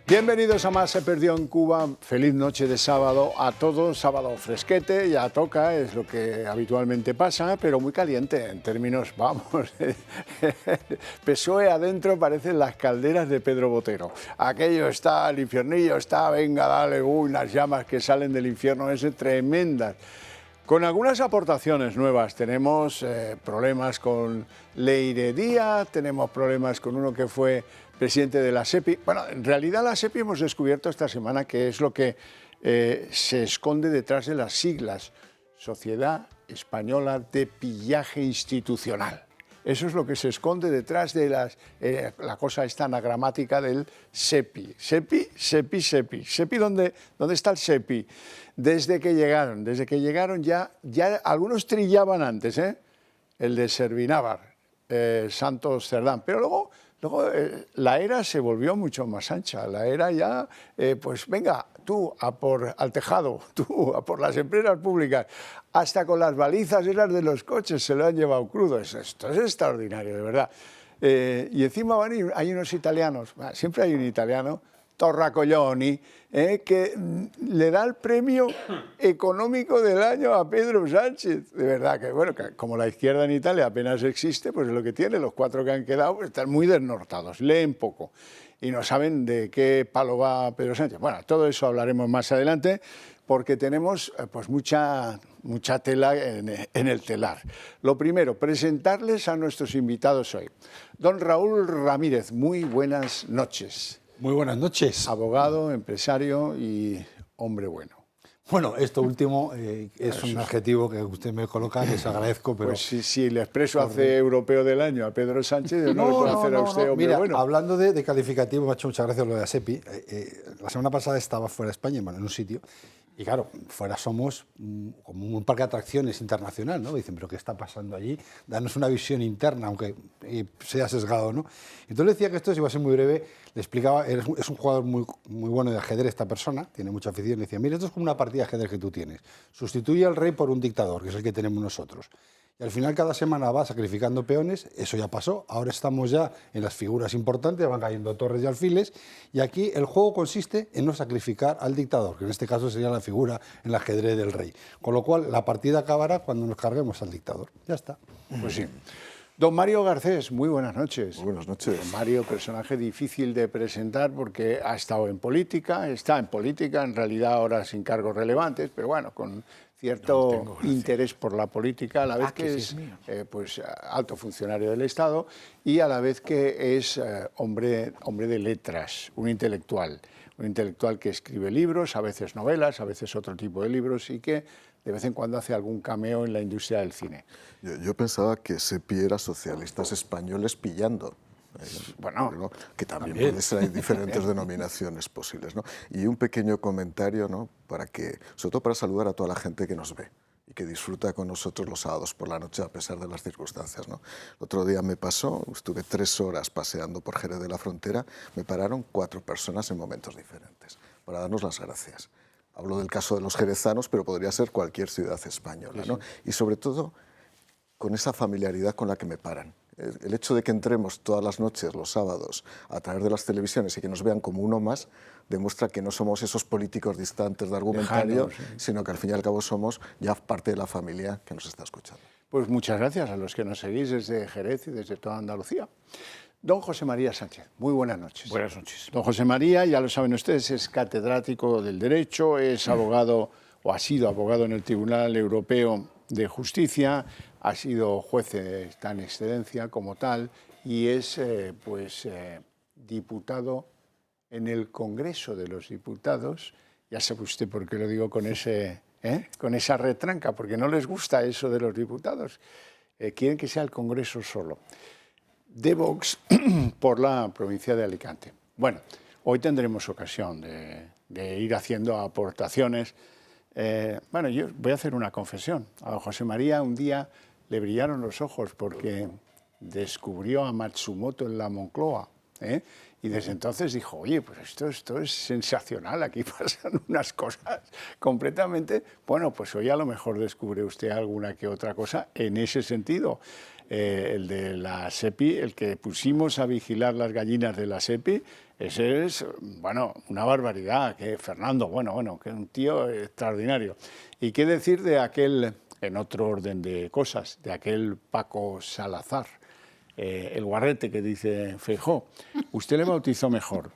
Bienvenidos a Más se perdió en Cuba. Feliz noche de sábado a todos. Sábado fresquete, ya toca, es lo que habitualmente pasa, pero muy caliente en términos, vamos, PSOE adentro parecen las calderas de Pedro Botero. Aquello está, el infiernillo está, venga, dale, unas llamas que salen del infierno ese tremendas. Con algunas aportaciones nuevas, tenemos problemas con Leire Díaz, tenemos problemas con uno que fue presidente de la SEPI. Bueno, en realidad la SEPI hemos descubierto esta semana que es lo que se esconde detrás de las siglas, Sociedad Española de Pillaje Institucional. Eso es lo que se esconde detrás de la cosa esta anagramática del SEPI. SEPI, SEPI, SEPI. ¿SEPI dónde está el SEPI? Desde que llegaron ya algunos trillaban antes, el de Servinávar, Santos Cerdán, pero luego la era se volvió mucho más ancha. La era ya, pues venga, tú al tejado, tú a por las empresas públicas, hasta con las balizas esas de los coches se lo han llevado crudo. Esto es extraordinario, de verdad. Y encima hay unos italianos, siempre hay un italiano, Torracoglioni, que le da el premio económico del año a Pedro Sánchez. De verdad que, bueno, que como la izquierda en Italia apenas existe, pues es lo que tiene. Los cuatro que han quedado pues, están muy desnortados, leen poco y no saben de qué palo va Pedro Sánchez. Bueno, todo eso hablaremos más adelante porque tenemos pues mucha tela en el telar. Lo primero, presentarles a nuestros invitados hoy. Don Raúl Ramírez, muy buenas noches. Muy buenas noches. Abogado, empresario y hombre bueno. Bueno, esto último es un adjetivo que usted me coloca, les agradezco, pero... Pues si el Expreso hace Europeo del Año a Pedro Sánchez, no le puede hacer a usted hombre Mira, bueno. Hablando de calificativo, me ha hecho muchas gracias lo de la SEPI. La semana pasada estaba fuera de España, bueno, en un sitio, y claro, fuera somos como un parque de atracciones internacional, ¿no? Dicen, pero ¿qué está pasando allí? Danos una visión interna, aunque sea sesgado, ¿no? Entonces le decía que esto iba a ser muy breve, le explicaba, es un jugador muy bueno de ajedrez esta persona, tiene mucha afición, le decía, mira, esto es como una partida de ajedrez que tú tienes, sustituye al rey por un dictador, que es el que tenemos nosotros. Y al final cada semana va sacrificando peones, eso ya pasó, ahora estamos ya en las figuras importantes, van cayendo torres y alfiles, y aquí el juego consiste en no sacrificar al dictador, que en este caso sería la figura en el ajedrez del rey. Con lo cual la partida acabará cuando nos carguemos al dictador. Ya está. Pues sí. Don Mario Garcés, muy buenas noches. Muy buenas noches. Don Mario, personaje difícil de presentar porque ha estado en política, está en política, en realidad ahora sin cargos relevantes, pero bueno, con cierto interés por la política, a la vez que es pues, alto funcionario del Estado y a la vez que es hombre de letras, un intelectual que escribe libros, a veces novelas, a veces otro tipo de libros y que de vez en cuando hace algún cameo en la industria del cine. Yo pensaba que SEPI era socialistas españoles pillando. Bueno, ¿no? Que también puede ser, hay diferentes denominaciones posibles, ¿no? Y un pequeño comentario, ¿no? Sobre todo para saludar a toda la gente que nos ve y que disfruta con nosotros los sábados por la noche a pesar de las circunstancias, ¿no? El otro día me pasó, estuve 3 horas paseando por Jerez de la Frontera, me pararon 4 personas en momentos diferentes para darnos las gracias. Hablo del caso de los jerezanos, pero podría ser cualquier ciudad española, ¿no? Y sobre todo con esa familiaridad con la que me paran. El hecho de que entremos todas las noches, los sábados, a través de las televisiones y que nos vean como uno más, demuestra que no somos esos políticos distantes de argumentario, sino que al fin y al cabo somos ya parte de la familia que nos está escuchando. Pues muchas gracias a los que nos seguís desde Jerez y desde toda Andalucía. Don José María Sánchez, muy buenas noches. Buenas noches. Don José María, ya lo saben ustedes, es catedrático del Derecho, es abogado o ha sido abogado en el Tribunal Europeo de Justicia, ha sido juez de tan excedencia como tal y es diputado en el Congreso de los Diputados. Ya sabe usted por qué lo digo con esa retranca, porque no les gusta eso de los diputados. Quieren que sea el Congreso solo. De Vox por la provincia de Alicante. Bueno, hoy tendremos ocasión de ir haciendo aportaciones. Bueno, yo voy a hacer una confesión. A José María un día le brillaron los ojos porque descubrió a Matsumoto en la Moncloa. Y desde entonces dijo, oye, pues esto es sensacional, aquí pasan unas cosas completamente... Bueno, pues hoy a lo mejor descubre usted alguna que otra cosa en ese sentido. el de la SEPI, el que pusimos a vigilar las gallinas de la SEPI, ese es, bueno, una barbaridad, que Fernando, bueno, que es un tío extraordinario. ¿Y qué decir de aquel, en otro orden de cosas, de aquel Paco Salazar, el guarrete que dice Feijóo? Usted le bautizó mejor.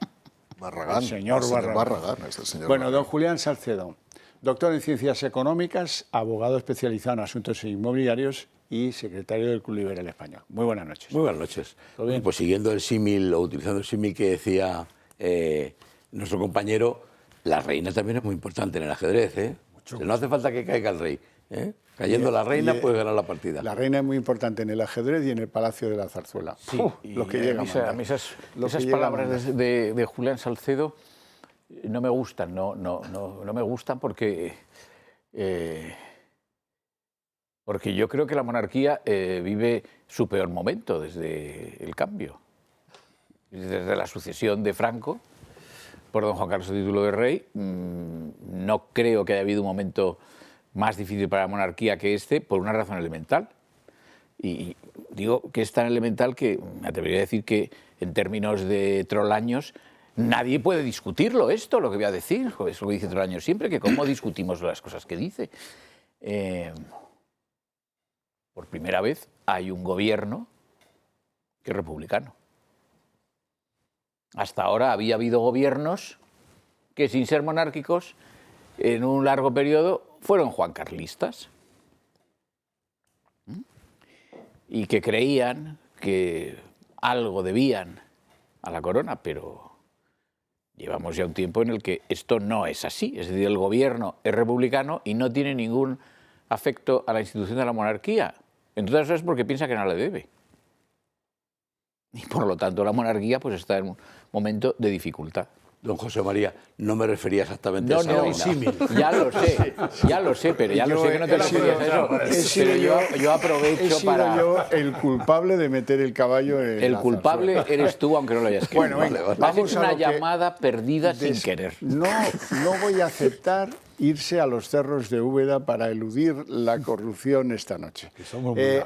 Barragán. El señor Barragán. Es el señor Bueno, Barragán. don Julián Salcedo, doctor en Ciencias Económicas, abogado especializado en asuntos inmobiliarios y secretario del Club Liberal Español. Muy buenas noches. Muy buenas noches. ¿Todo bien? Pues siguiendo el símil, o utilizando el símil que decía nuestro compañero, la reina también es muy importante en el ajedrez, ¿eh? No hace falta que caiga el rey, ¿eh? Cayendo la reina puede ganar la partida. La reina es muy importante en el ajedrez y en el Palacio de la Zarzuela. Sí, Lo que llega a mí esas palabras de Julián Salcedo no me gustan, no me gustan porque yo creo que la monarquía vive su peor momento desde el cambio, desde la sucesión de Franco por don Juan Carlos a título de rey. No creo que haya habido un momento más difícil para la monarquía que este, por una razón elemental. Y digo que es tan elemental que me atrevería a decir que en términos de trolaños nadie puede discutirlo esto, lo que voy a decir. Es lo que dice Trolaños siempre, que cómo discutimos las cosas que dice. Por primera vez hay un gobierno que es republicano. Hasta ahora había habido gobiernos que, sin ser monárquicos, en un largo periodo fueron juancarlistas y que creían que algo debían a la corona, pero llevamos ya un tiempo en el que esto no es así. Es decir, el gobierno es republicano y no tiene ningún afecto a la institución de la monarquía. Entre otras cosas porque piensa que no le debe. Y por lo tanto la monarquía pues está en un momento de dificultad. Don José María, no me refería exactamente a esa No, reina. ya lo sé, pero ya lo sé que no te referías a eso. Pero yo aprovecho para... yo el culpable de meter el caballo en El la culpable zarzuela. eres tú, aunque no lo hayas querido. Bueno, venga, vamos a una lo que llamada perdida sin querer. No voy a aceptar irse a los cerros de Úbeda para eludir la corrupción esta noche.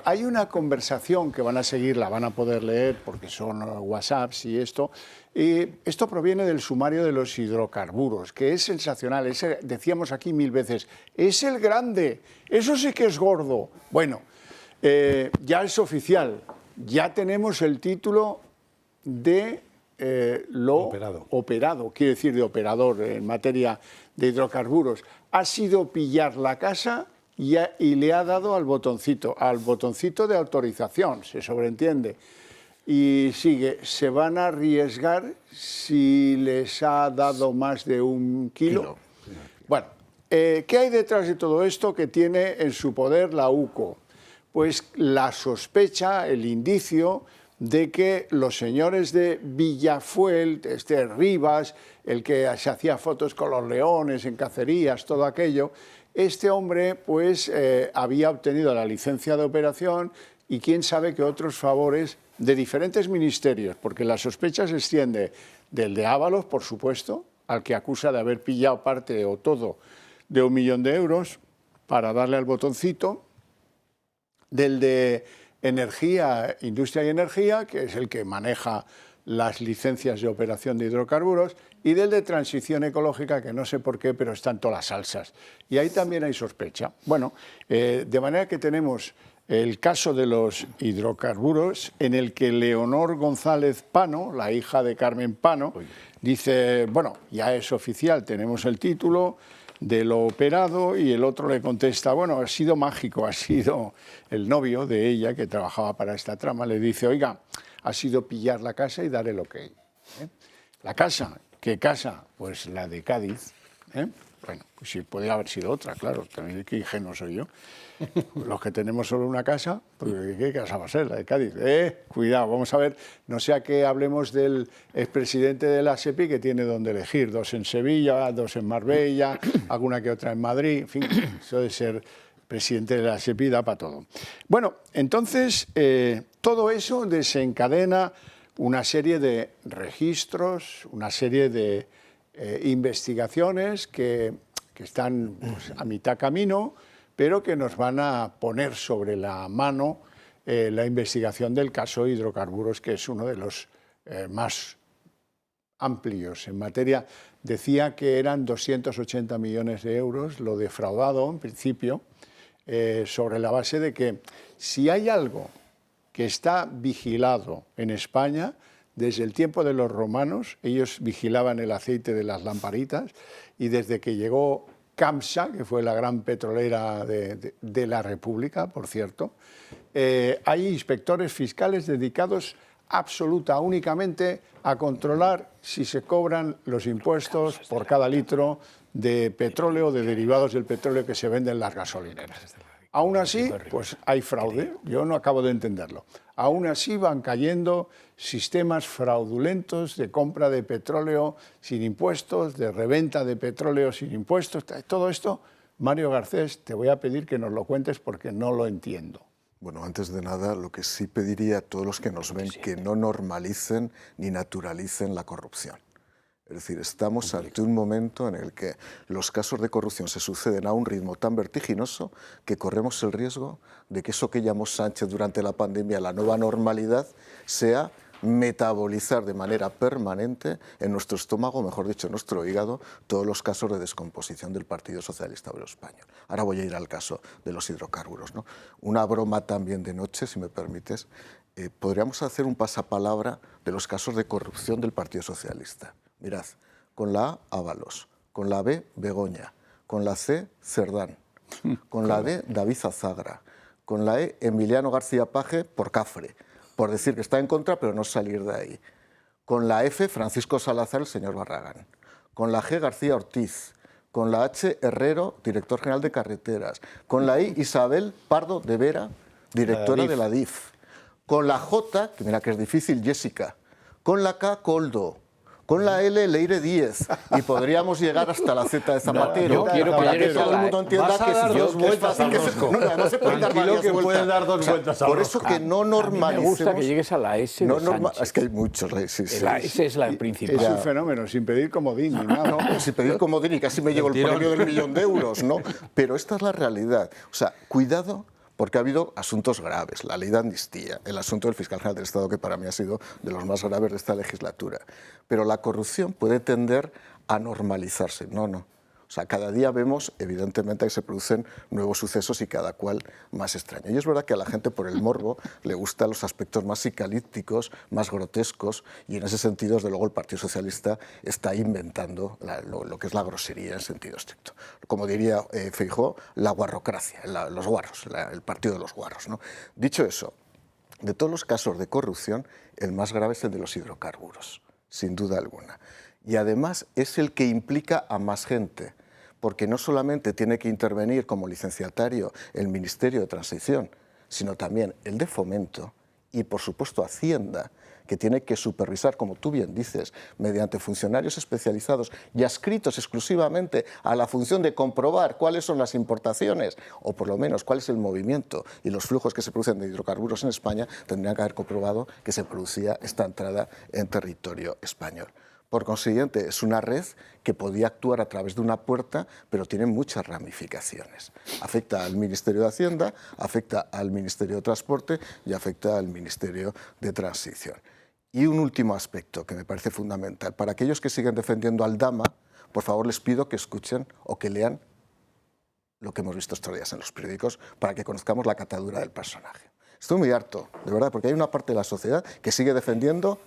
Hay una conversación que van a seguir, la van a poder leer porque son WhatsApps y esto. Esto proviene del sumario de los hidrocarburos, que es sensacional. Decíamos aquí 1000 veces, es el grande, eso sí que es gordo. Bueno, ya es oficial, ya tenemos el título de lo operado, quiere decir de operador en materia de hidrocarburos. Ha sido pillar la casa y le ha dado al botoncito de autorización, se sobreentiende. Y sigue, se van a arriesgar si les ha dado más de 1 kilo. Bueno, ¿qué hay detrás de todo esto que tiene en su poder la UCO? Pues la sospecha, el indicio de que los señores de Villafuel, Rivas, el que se hacía fotos con los leones en cacerías, todo aquello, este hombre pues había obtenido la licencia de operación y quién sabe qué otros favores de diferentes ministerios, porque la sospecha se extiende del de Ábalos, por supuesto, al que acusa de haber pillado parte o todo de 1 millón de euros para darle al botoncito, del de Energía, Industria y Energía, que es el que maneja las licencias de operación de hidrocarburos, y del de Transición Ecológica, que no sé por qué, pero están todas las salsas. Y ahí también hay sospecha. Bueno, de manera que tenemos el caso de los hidrocarburos, en el que Leonor González Pano, la hija de Carmen Pano, dice, bueno, ya es oficial, tenemos el título de lo operado, y el otro le contesta, bueno, ha sido mágico, ha sido el novio de ella que trabajaba para esta trama, le dice, oiga, ha sido pillar la casa y dar el ok. La casa, ¿qué casa? Pues la de Cádiz. Bueno, pues sí, podría haber sido otra, claro, también qué ingenuo soy yo. Los que tenemos solo una casa, pues ¿qué casa va a ser? La de Cádiz. Cuidado, vamos a ver, no sea que hablemos del expresidente de la SEPI que tiene donde elegir, 2 en Sevilla, 2 en Marbella, alguna que otra en Madrid, en fin, eso de ser presidente de la SEPI da para todo. Bueno, entonces, todo eso desencadena una serie de registros, una serie de investigaciones que están pues, a mitad camino, pero que nos van a poner sobre la mano la investigación del caso hidrocarburos, que es uno de los más amplios en materia. Decía que eran 280 millones de euros lo defraudado en principio, sobre la base de que si hay algo que está vigilado en España, desde el tiempo de los romanos, ellos vigilaban el aceite de las lamparitas, y desde que llegó Camsa, que fue la gran petrolera de la República, por cierto, hay inspectores fiscales dedicados únicamente a controlar si se cobran los impuestos por cada litro de petróleo, de derivados del petróleo que se venden en las gasolineras. Aún así, pues hay fraude, yo no acabo de entenderlo. Aún así van cayendo sistemas fraudulentos de compra de petróleo sin impuestos, de reventa de petróleo sin impuestos. Todo esto, Mario Garcés, te voy a pedir que nos lo cuentes porque no lo entiendo. Bueno, antes de nada, lo que sí pediría a todos los que nos ven, que no normalicen ni naturalicen la corrupción. Es decir, estamos ante un momento en el que los casos de corrupción se suceden a un ritmo tan vertiginoso que corremos el riesgo de que eso que llamó Sánchez durante la pandemia, la nueva normalidad, sea metabolizar de manera permanente en nuestro estómago, mejor dicho, en nuestro hígado, todos los casos de descomposición del Partido Socialista Obrero Español. Ahora voy a ir al caso de los hidrocarburos, ¿no? Una broma también de noche, si me permites. Podríamos hacer un pasapalabra de los casos de corrupción del Partido Socialista. Mirad, con la A, Ábalos, con la B, Begoña, con la C, Cerdán, con la D, David Azagra, con la E, Emiliano García Paje, por Cafre, por decir que está en contra, pero no salir de ahí. Con la F, Francisco Salazar, el señor Barragán. Con la G, García Ortiz. Con la H, Herrero, director general de carreteras. Con la I, Isabel Pardo de Vera, directora de la DIF. Con la J, que mira que es difícil, Jessica. Con la K, Coldo. Con la L, Leire Díez. Y podríamos llegar hasta la Z de Zapatero. Yo quiero para que que llegues todo a el mundo la... entienda Vas a que dar si dos vueltas al rosco. No se pueden dar varias que vueltas. puedes dar dos vueltas al Por rosco. eso que no normalicemos... Me gusta que llegues a la S de Sánchez. Es que hay muchos. Sí. La S es la principal. Es un fenómeno, sin pedir comodín ni nada. No, sin pedir comodín y casi me llevo el premio del €1.000.000, ¿no? Pero esta es la realidad. O sea, cuidado, porque ha habido asuntos graves, la ley de amnistía, el asunto del fiscal general del Estado, que para mí ha sido de los más graves de esta legislatura. Pero la corrupción puede tender a normalizarse. No. O sea, cada día vemos, evidentemente, que se producen nuevos sucesos y cada cual más extraño. Y es verdad que a la gente, por el morbo, le gustan los aspectos más psicalípticos, más grotescos, y en ese sentido, desde luego, el Partido Socialista está inventando lo que es la grosería en sentido estricto. Como diría Feijóo, la guarrocracia, los guarros, el partido de los guarros, ¿no? Dicho eso, de todos los casos de corrupción, el más grave es el de los hidrocarburos, sin duda alguna. Y además es el que implica a más gente, porque no solamente tiene que intervenir como licenciatario el Ministerio de Transición, sino también el de Fomento y, por supuesto, Hacienda, que tiene que supervisar, como tú bien dices, mediante funcionarios especializados y adscritos exclusivamente a la función de comprobar cuáles son las importaciones, o por lo menos cuál es el movimiento y los flujos que se producen de hidrocarburos en España, tendrían que haber comprobado que se producía esta entrada en territorio español. Por consiguiente, es una red que podía actuar a través de una puerta, pero tiene muchas ramificaciones. Afecta al Ministerio de Hacienda, afecta al Ministerio de Transporte y afecta al Ministerio de Transición. Y un último aspecto que me parece fundamental. Para aquellos que siguen defendiendo al Dama, por favor les pido que escuchen o que lean lo que hemos visto estos días en los periódicos para que conozcamos la catadura del personaje. Estoy muy harto, de verdad, porque hay una parte de la sociedad que sigue defendiendo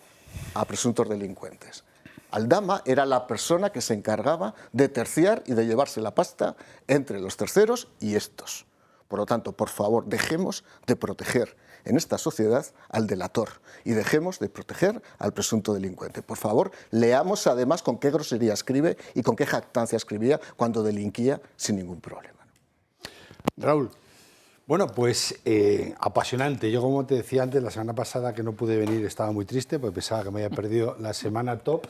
a presuntos delincuentes. Aldama era la persona que se encargaba de terciar y de llevarse la pasta entre los terceros y estos. Por lo tanto, por favor, dejemos de proteger en esta sociedad al delator y dejemos de proteger al presunto delincuente. Por favor, leamos además con qué grosería escribe y con qué jactancia escribía cuando delinquía sin ningún problema. Raúl. Bueno, pues apasionante. Yo, como te decía antes, la semana pasada que no pude venir estaba muy triste porque pensaba que me había perdido la semana top.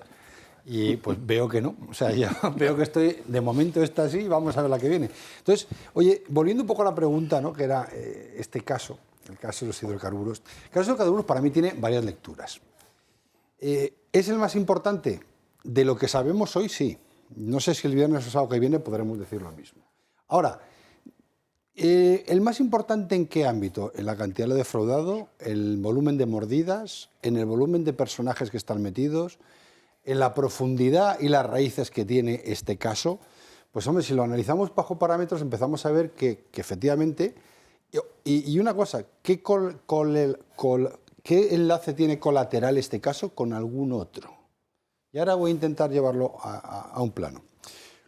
Y pues veo que no, o sea, ya veo que de momento está así y vamos a ver la que viene. Entonces, oye, volviendo un poco a la pregunta, ¿no?, que era este caso, el caso de los hidrocarburos. El caso de los hidrocarburos para mí tiene varias lecturas. ¿Es el más importante? De lo que sabemos hoy, sí. No sé si el viernes o sábado que viene podremos decir lo mismo. Ahora, ¿El más importante en qué ámbito? En la cantidad de defraudado, el volumen de mordidas, en el volumen de personajes que están metidos, en la profundidad y las raíces que tiene este caso. Pues hombre, si lo analizamos bajo parámetros empezamos a ver que efectivamente... Y una cosa, ¿qué enlace tiene colateral este caso con algún otro? Y ahora voy a intentar llevarlo a un plano.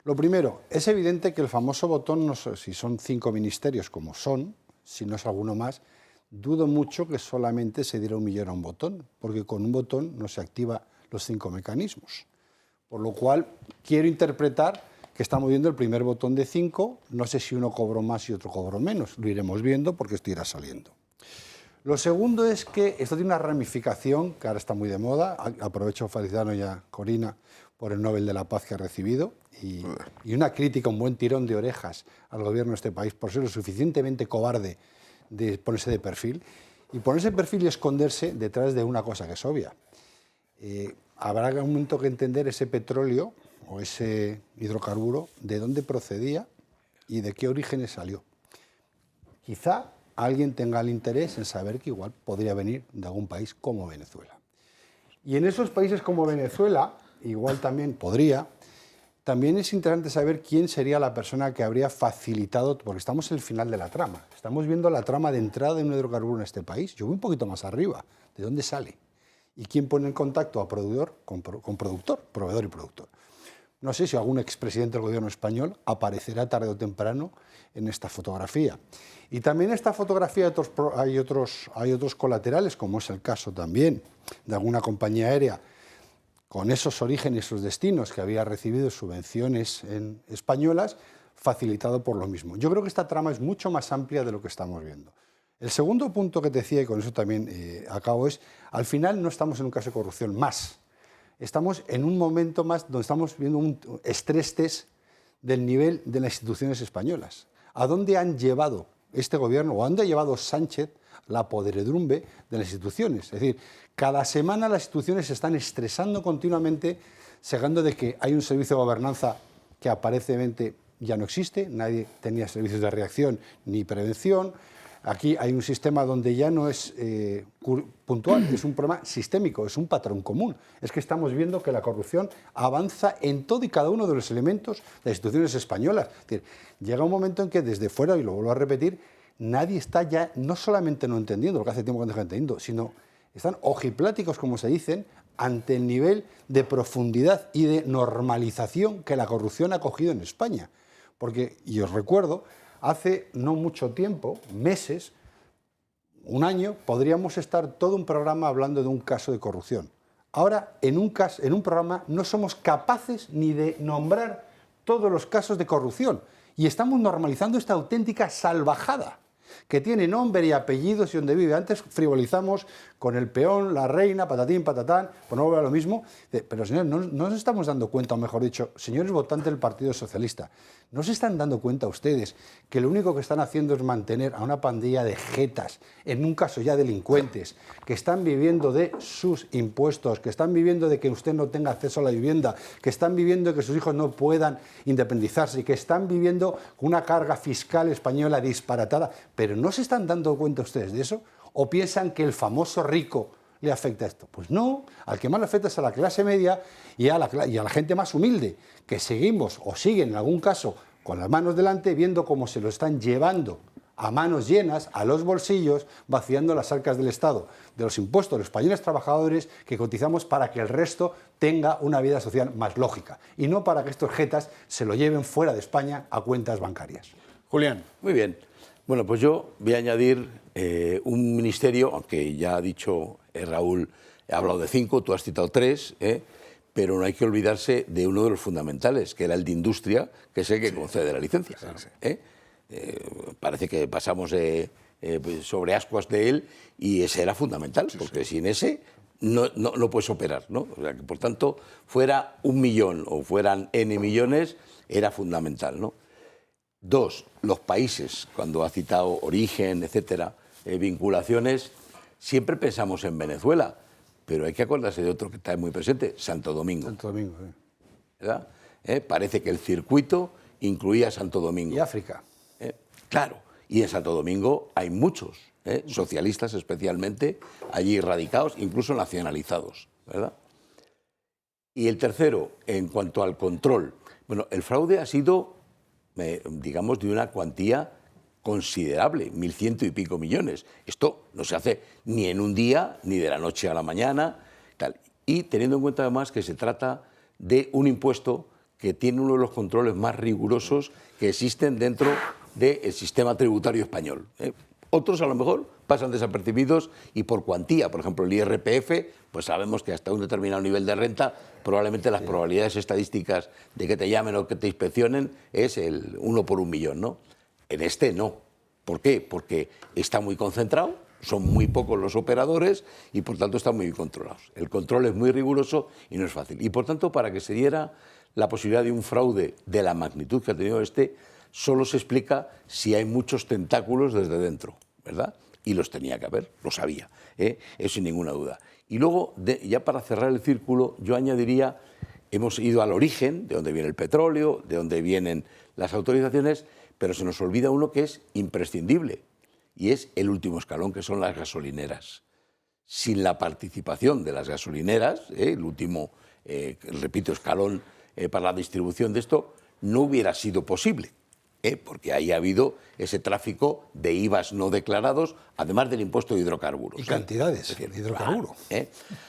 Lo primero, es evidente que el famoso botón, no sé si son 5 ministerios como son, si no es alguno más, dudo mucho que solamente se diera 1 millón a un botón, porque con un botón no se activa los 5 mecanismos. Por lo cual, quiero interpretar que estamos viendo el primer botón de 5, no sé si uno cobró más y otro cobró menos, lo iremos viendo porque esto irá saliendo. Lo segundo es que esto tiene una ramificación que ahora está muy de moda, aprovecho felicitarnos ya Corina por el Nobel de la Paz que ha recibido y una crítica, un buen tirón de orejas al gobierno de este país por ser lo suficientemente cobarde de ponerse de perfil y ponerse de perfil y esconderse detrás de una cosa que es obvia. Habrá un momento que entender ese petróleo o ese hidrocarburo, de dónde procedía y de qué orígenes salió. Quizá alguien tenga el interés en saber que igual podría venir de algún país como Venezuela. Y en esos países como Venezuela, igual también podría, también es interesante saber quién sería la persona que habría facilitado, porque estamos en el final de la trama, estamos viendo la trama de entrada de un hidrocarburo en este país, yo voy un poquito más arriba, ¿de dónde sale? ¿Y quién pone en contacto a proveedor con productor, proveedor y productor? No sé si algún expresidente del gobierno español aparecerá tarde o temprano en esta fotografía. Y también en esta fotografía hay otros colaterales, como es el caso también de alguna compañía aérea con esos orígenes, esos destinos que había recibido subvenciones españolas, facilitado por lo mismo. Yo creo que esta trama es mucho más amplia de lo que estamos viendo. El segundo punto que te decía, y con eso también acabo, es, al final no estamos en un caso de corrupción más. Estamos en un momento más donde estamos viendo un estrés test del nivel de las instituciones españolas. ¿A dónde han llevado este gobierno o a dónde ha llevado Sánchez la podredumbre de las instituciones? Es decir, cada semana las instituciones se están estresando continuamente, segando de que hay un servicio de gobernanza que aparentemente ya no existe, nadie tenía servicios de reacción ni prevención. Aquí hay un sistema donde ya no es puntual, es un problema sistémico, es un patrón común. Es que estamos viendo que la corrupción avanza en todo y cada uno de los elementos de las instituciones españolas. Es decir, llega un momento en que desde fuera, y lo vuelvo a repetir, nadie está ya no solamente no entendiendo lo que hace tiempo que no está entendiendo, sino están ojipláticos, como se dicen, ante el nivel de profundidad y de normalización que la corrupción ha cogido en España. Porque, y os recuerdo, hace no mucho tiempo, meses, un año, podríamos estar todo un programa hablando de un caso de corrupción. Ahora, en un programa, no somos capaces ni de nombrar todos los casos de corrupción. Y estamos normalizando esta auténtica salvajada, que tiene nombre y apellidos y donde vive. Antes frivolizamos con el peón, la reina, patatín, patatán, pues no vuelve a lo mismo. Pero señores, no nos estamos dando cuenta, o mejor dicho, señores votantes del Partido Socialista, ¿no se están dando cuenta ustedes que lo único que están haciendo es mantener a una pandilla de jetas, en un caso ya delincuentes, que están viviendo de sus impuestos, que están viviendo de que usted no tenga acceso a la vivienda, que están viviendo de que sus hijos no puedan independizarse, que están viviendo una carga fiscal española disparatada? ¿Pero no se están dando cuenta ustedes de eso? ¿O piensan que el famoso rico le afecta esto? Pues no, al que más le afecta es a la clase media y a la gente más humilde, que seguimos o siguen en algún caso con las manos delante viendo cómo se lo están llevando a manos llenas a los bolsillos, vaciando las arcas del Estado, de los impuestos de los españoles trabajadores que cotizamos para que el resto tenga una vida social más lógica y no para que estos jetas se lo lleven fuera de España a cuentas bancarias. Julián. Muy bien. Bueno, pues yo voy a añadir un ministerio, aunque ya ha dicho Raúl, he hablado de 5, tú has citado 3, pero no hay que olvidarse de uno de los fundamentales, que era el de Industria, que es el que concede la licencia. Parece que pasamos sobre ascuas de él y ese era fundamental, porque sin ese no puedes operar, ¿no? O sea, que por tanto, fuera 1 millón o fueran N millones, era fundamental, ¿no? 2, los países, cuando ha citado origen, etcétera, vinculaciones, siempre pensamos en Venezuela, pero hay que acordarse de otro que está muy presente, Santo Domingo. Santo Domingo, ¿Verdad? Parece que el circuito incluía Santo Domingo. Y África. Claro, Y en Santo Domingo hay muchos, socialistas especialmente, allí radicados, incluso nacionalizados, ¿verdad? Y el tercero, en cuanto al control. Bueno, el fraude ha sido, digamos, de una cuantía considerable, 1.100 y pico millones. Esto no se hace ni en un día, ni de la noche a la mañana, tal. Y teniendo en cuenta además que se trata de un impuesto que tiene uno de los controles más rigurosos que existen dentro del sistema tributario español. Otros a lo mejor pasan desapercibidos y por cuantía, por ejemplo el IRPF, pues sabemos que hasta un determinado nivel de renta probablemente las probabilidades estadísticas de que te llamen o que te inspeccionen es el 1 por 1.000.000, ¿no? En este no. ¿Por qué? Porque está muy concentrado, son muy pocos los operadores y por tanto están muy controlados. El control es muy riguroso y no es fácil. Y por tanto, para que se diera la posibilidad de un fraude de la magnitud que ha tenido solo se explica si hay muchos tentáculos desde dentro, ¿verdad? Y los tenía que haber, lo sabía, eso sin ninguna duda. Y luego, ya para cerrar el círculo, yo añadiría, hemos ido al origen, de dónde viene el petróleo, de dónde vienen las autorizaciones, pero se nos olvida uno que es imprescindible, y es el último escalón, que son las gasolineras. Sin la participación de las gasolineras, el último, repito, escalón para la distribución de esto, no hubiera sido posible, porque ahí ha habido ese tráfico de IVAs no declarados, además del impuesto de hidrocarburos. Y cantidades de hidrocarburo.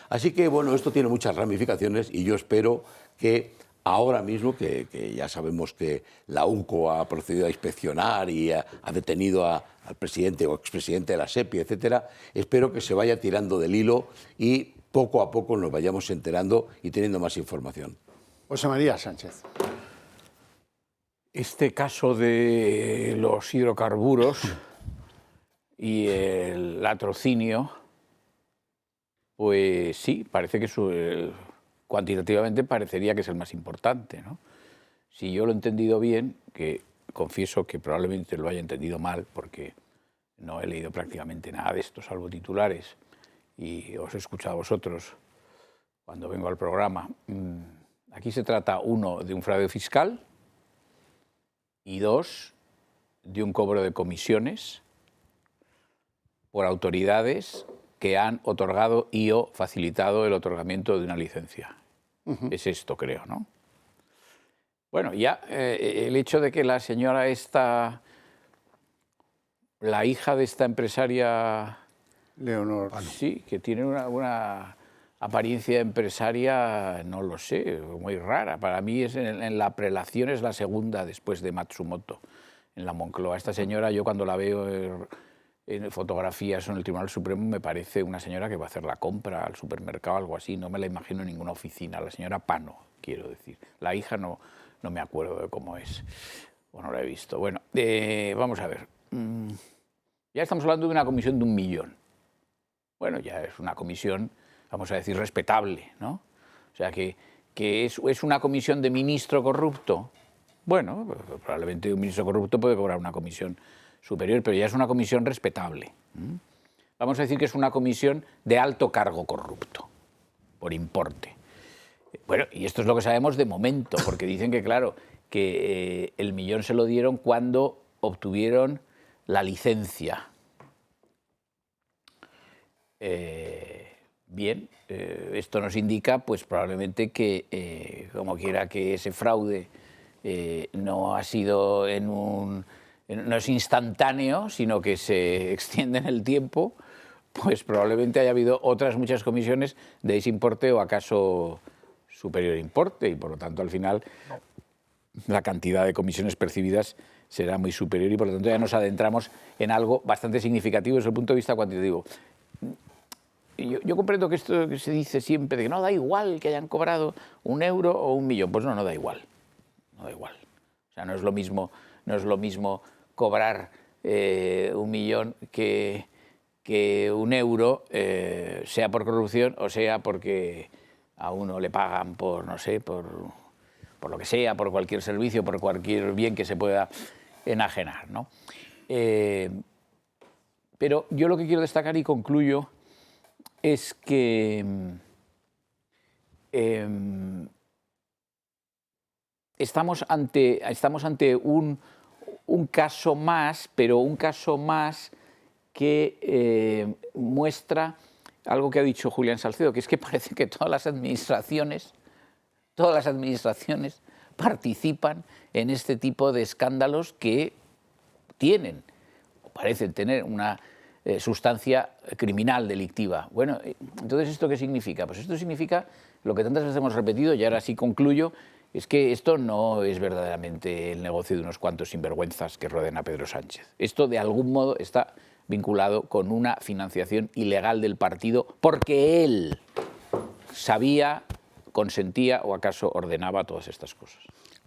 Así que, bueno, esto tiene muchas ramificaciones y yo espero que ahora mismo, que ya sabemos que la UNCO ha procedido a inspeccionar y ha detenido al presidente o expresidente de la SEPI, etcétera, espero que se vaya tirando del hilo y poco a poco nos vayamos enterando y teniendo más información. José María Sánchez. Este caso de los hidrocarburos y el latrocinio, pues sí, parece que cuantitativamente parecería que es el más importante, ¿no? Si yo lo he entendido bien, que confieso que probablemente lo haya entendido mal porque no he leído prácticamente nada de esto, salvo titulares, y os he escuchado a vosotros cuando vengo al programa. Aquí se trata, uno, de un fraude fiscal y dos, de un cobro de comisiones por autoridades que han otorgado y o facilitado el otorgamiento de una licencia. Es esto, creo, ¿no? Bueno, ya el hecho de que la señora esta, la hija de esta empresaria... Leonor. Sí, que tiene una apariencia empresaria, no lo sé, muy rara. Para mí en la prelación es la segunda después de Matsumoto, en la Moncloa. Esta señora, yo cuando la veo en fotografías en el Tribunal Supremo, me parece una señora que va a hacer la compra al supermercado o algo así. No me la imagino en ninguna oficina. La señora Pano, quiero decir. La hija no me acuerdo de cómo es, o no la he visto. Bueno, vamos a ver. Ya estamos hablando de una comisión de 1 millón. Bueno, ya es una comisión, vamos a decir, respetable, ¿no? O sea, que es una comisión de ministro corrupto. Bueno, probablemente un ministro corrupto puede cobrar una comisión superior, pero ya es una comisión respetable. Vamos a decir que es una comisión de alto cargo corrupto, por importe. Bueno, y esto es lo que sabemos de momento, porque dicen que, claro, que el millón se lo dieron cuando obtuvieron la licencia. Bien, esto nos indica, pues probablemente que, como quiera que ese fraude no ha sido no es instantáneo, sino que se extiende en el tiempo, pues probablemente haya habido otras muchas comisiones de ese importe o acaso superior importe, y por lo tanto al final la cantidad de comisiones percibidas será muy superior y por lo tanto ya nos adentramos en algo bastante significativo desde el punto de vista cuantitativo. Yo comprendo que esto que se dice siempre de que no da igual que hayan cobrado 1 euro o 1 millón. Pues no da igual. No da igual. O sea, no es lo mismo cobrar 1 millón que 1 euro, sea por corrupción o sea porque a uno le pagan por, no sé, por lo que sea, por cualquier servicio, por cualquier bien que se pueda enajenar, ¿no? Pero yo lo que quiero destacar y concluyo es que estamos ante un caso más, pero un caso más que muestra algo que ha dicho Julián Salcedo, que es que parece que todas las administraciones participan en este tipo de escándalos que tienen, o parecen tener, una sustancia criminal, delictiva. Bueno, entonces, ¿esto qué significa? Pues esto significa lo que tantas veces hemos repetido, y ahora sí concluyo, es que esto no es verdaderamente el negocio de unos cuantos sinvergüenzas que rodean a Pedro Sánchez. Esto, de algún modo, está vinculado con una financiación ilegal del partido porque él sabía, consentía o acaso ordenaba todas estas cosas.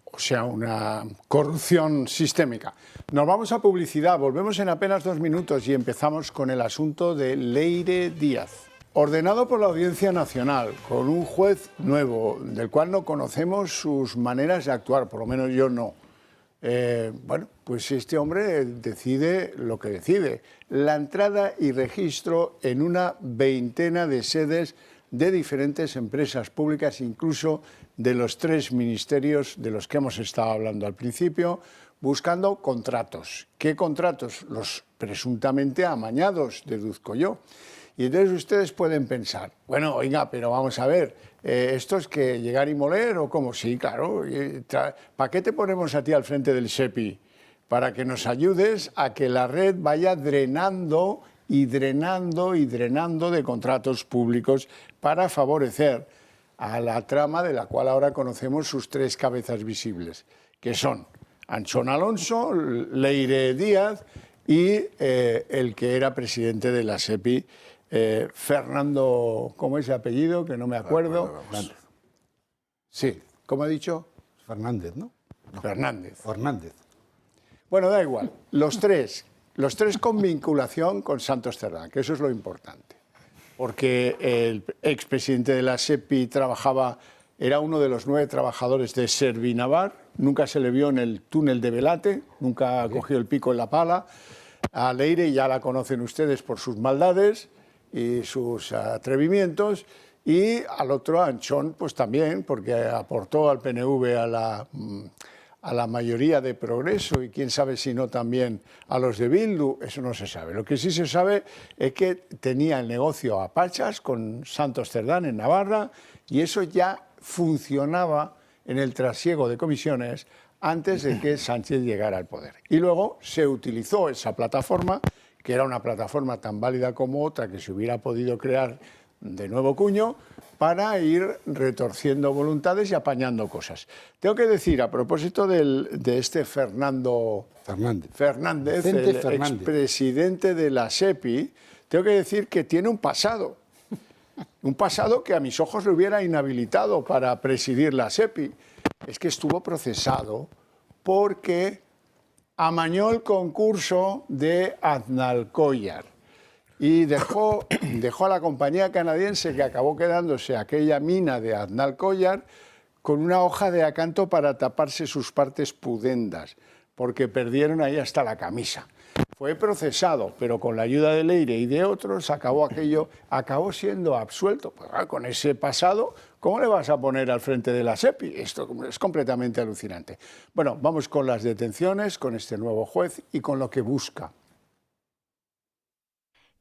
O sea, una corrupción sistémica. Nos vamos a publicidad, volvemos en apenas 2 minutos y empezamos con el asunto de Leire Díaz. Ordenado por la Audiencia Nacional, con un juez nuevo, del cual no conocemos sus maneras de actuar, por lo menos yo no. Bueno, pues este hombre decide lo que decide. La entrada y registro en una veintena de sedes de diferentes empresas públicas, incluso de los 3 ministerios de los que hemos estado hablando al principio, buscando contratos. ¿Qué contratos? Los presuntamente amañados, deduzco yo. Y entonces ustedes pueden pensar, bueno, oiga, pero vamos a ver, ¿esto es que llegar y moler o cómo? Sí, claro. ¿Para qué te ponemos a ti al frente del SEPI? Para que nos ayudes a que la red vaya drenando y drenando y drenando de contratos públicos para favorecer a la trama de la cual ahora conocemos sus 3 cabezas visibles, que son Anchón Alonso, Leire Díaz y el que era presidente de la SEPI, Fernando, ¿cómo es el apellido? Que no me acuerdo. Fernández. Sí, ¿cómo ha dicho? Fernández, ¿no? Fernández. Fernández. Bueno, da igual. Los tres con vinculación con Santos Cerdán, que eso es lo importante. Porque el expresidente de la SEPI era uno de los 9 trabajadores de Servinavar, nunca se le vio en el túnel de Velate, nunca cogió el pico en la pala. A Leire ya la conocen ustedes por sus maldades y sus atrevimientos, y al otro, Anchón, pues también, porque aportó al PNV a la mayoría de Progreso, y quién sabe si no también a los de Bildu, eso no se sabe. Lo que sí se sabe es que tenía el negocio a pachas con Santos Cerdán en Navarra, y eso ya funcionaba en el trasiego de comisiones antes de que Sánchez llegara al poder. Y luego se utilizó esa plataforma, que era una plataforma tan válida como otra que se hubiera podido crear de nuevo cuño, para ir retorciendo voluntades y apañando cosas. Tengo que decir, a propósito de este Fernando Fernández, el expresidente de la SEPI, tengo que decir que tiene un pasado que a mis ojos le hubiera inhabilitado para presidir la SEPI. Es que estuvo procesado porque amañó el concurso de Aznalcóllar y dejó a la compañía canadiense, que acabó quedándose aquella mina de Aznalcóllar, con una hoja de acanto para taparse sus partes pudendas, porque perdieron ahí hasta la camisa. Fue procesado, pero con la ayuda de Leire y de otros acabó siendo absuelto. Pues, con ese pasado, ¿cómo le vas a poner al frente de la SEPI? Esto es completamente alucinante. Bueno, vamos con las detenciones, con este nuevo juez y con lo que busca.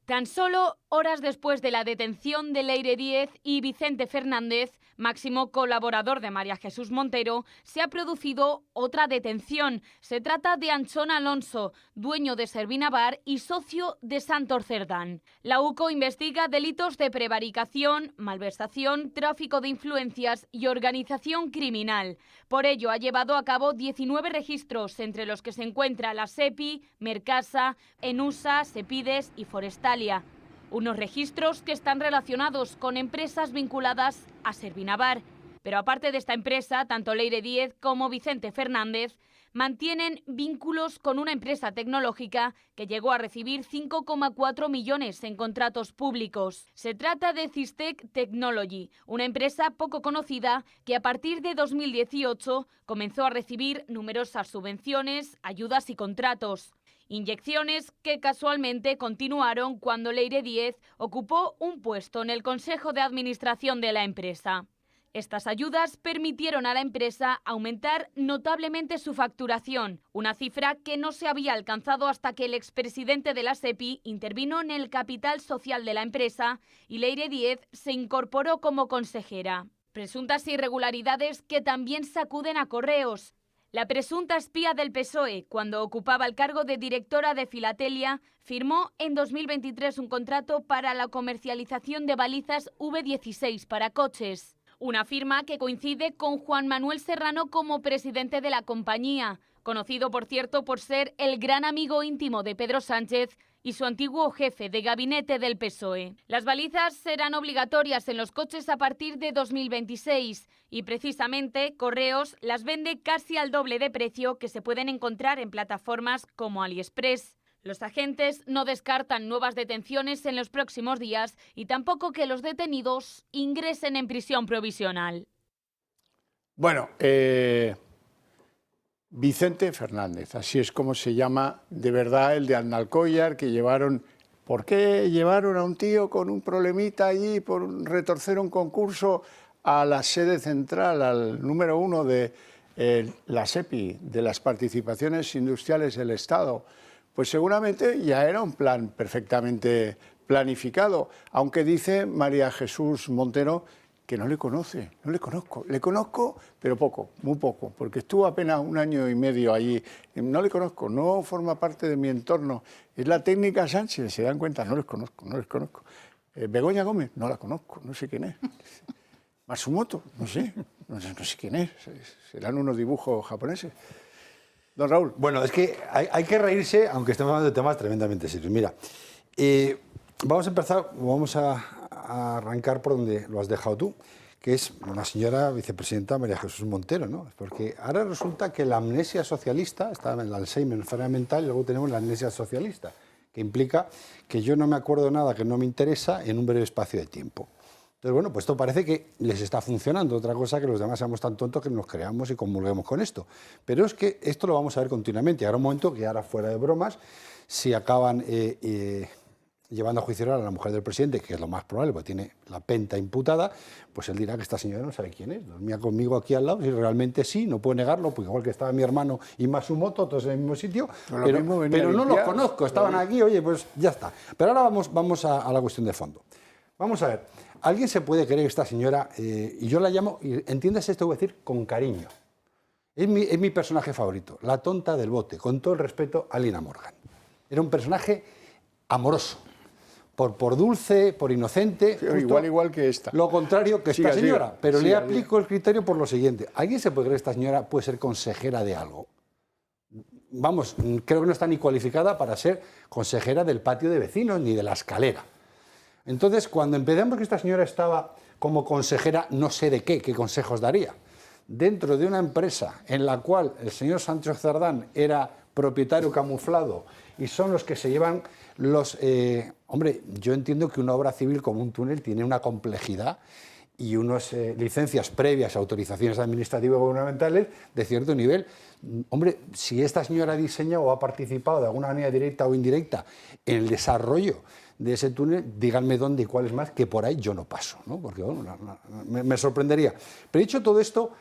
Tan solo horas después de la detención de Leire Díaz y Vicente Fernández, máximo colaborador de María Jesús Montero, se ha producido otra detención. Se trata de Anchón Alonso, dueño de Servinavar y socio de Santos Cerdán. La UCO investiga delitos de prevaricación, malversación, tráfico de influencias y organización criminal. Por ello ha llevado a cabo 19 registros, entre los que se encuentra la SEPI, Mercasa, Enusa, Sepides y Forestalia. Unos registros que están relacionados con empresas vinculadas a Servinavar. Pero aparte de esta empresa, tanto Leire Díaz como Vicente Fernández mantienen vínculos con una empresa tecnológica que llegó a recibir 5,4 millones en contratos públicos. Se trata de Cistec Technology, una empresa poco conocida que a partir de 2018 comenzó a recibir numerosas subvenciones, ayudas y contratos. Inyecciones que casualmente continuaron cuando Leire Díaz ocupó un puesto en el Consejo de Administración de la empresa. Estas ayudas permitieron a la empresa aumentar notablemente su facturación, una cifra que no se había alcanzado hasta que el expresidente de la SEPI intervino en el capital social de la empresa y Leire Díez se incorporó como consejera. Presuntas irregularidades que también sacuden a Correos. La presunta espía del PSOE, cuando ocupaba el cargo de directora de Filatelia, firmó en 2023 un contrato para la comercialización de balizas V16 para coches. Una firma que coincide con Juan Manuel Serrano como presidente de la compañía, conocido por cierto por ser el gran amigo íntimo de Pedro Sánchez y su antiguo jefe de gabinete del PSOE. Las balizas serán obligatorias en los coches a partir de 2026 y precisamente Correos las vende casi al doble de precio que se pueden encontrar en plataformas como AliExpress. Los agentes no descartan nuevas detenciones en los próximos días y tampoco que los detenidos ingresen en prisión provisional. Bueno, Vicente Fernández, así es como se llama de verdad el de Aznalcóllar, que llevaron... ¿Por qué llevaron a un tío con un problemita allí por retorcer un concurso a la sede central, al número 1 de la SEPI, de las participaciones industriales del Estado? Pues seguramente ya era un plan perfectamente planificado, aunque dice María Jesús Montero que no le conoce, no le conozco. Le conozco, pero poco, muy poco, porque estuvo apenas 1 año y medio allí. No le conozco, no forma parte de mi entorno. Es la técnica Sánchez, se dan cuenta, no les conozco, no les conozco. Begoña Gómez, no la conozco, no sé quién es. Matsumoto, no sé quién es. Serán unos dibujos japoneses. Don Raúl. Bueno, es que hay que reírse, aunque estemos hablando de temas tremendamente serios. Mira, vamos a empezar, vamos a arrancar por donde lo has dejado tú, que es una señora vicepresidenta María Jesús Montero, ¿no? Porque ahora resulta que la amnesia socialista, está en el Alzheimer, enfermedad mental, y luego tenemos la amnesia socialista, que implica que yo no me acuerdo de nada que no me interesa en un breve espacio de tiempo. Entonces, bueno, pues esto parece que les está funcionando. Otra cosa que los demás seamos tan tontos que nos creamos y comulguemos con esto. Pero es que esto lo vamos a ver continuamente. Habrá un momento que ahora, fuera de bromas, si acaban llevando a juicio oral a la mujer del presidente, que es lo más probable, porque tiene la penta imputada, pues él dirá que esta señora no sabe quién es. Dormía conmigo aquí al lado, y realmente sí, no puede negarlo, pues igual que estaba mi hermano y Matsumoto, todos en el mismo sitio, pero no los conozco, estaban aquí, oye, pues ya está. Pero ahora vamos a la cuestión de fondo. Vamos a ver, alguien se puede creer que esta señora, y yo la llamo, y entiéndase esto, voy a decir, con cariño. Es mi personaje favorito, la tonta del bote, con todo el respeto a Lina Morgan. Era un personaje amoroso, por dulce, por inocente. Sí, igual que esta. Lo contrario que esta señora. Pero le aplico el criterio por lo siguiente. ¿Alguien se puede creer que esta señora puede ser consejera de algo? Vamos, creo que no está ni cualificada para ser consejera del patio de vecinos ni de la escalera. Entonces, cuando empezamos que esta señora estaba como consejera, no sé de qué consejos daría. Dentro de una empresa en la cual el señor Sánchez Cerdán era propietario camuflado y son los que se llevan los... hombre, yo entiendo que una obra civil como un túnel tiene una complejidad y unas licencias previas, autorizaciones administrativas gubernamentales de cierto nivel. Hombre, si esta señora ha diseñado o ha participado de alguna manera directa o indirecta en el desarrollo de ese túnel, díganme dónde y cuál es más, que por ahí yo no paso, ¿no? Porque bueno, me sorprendería. Pero dicho todo esto,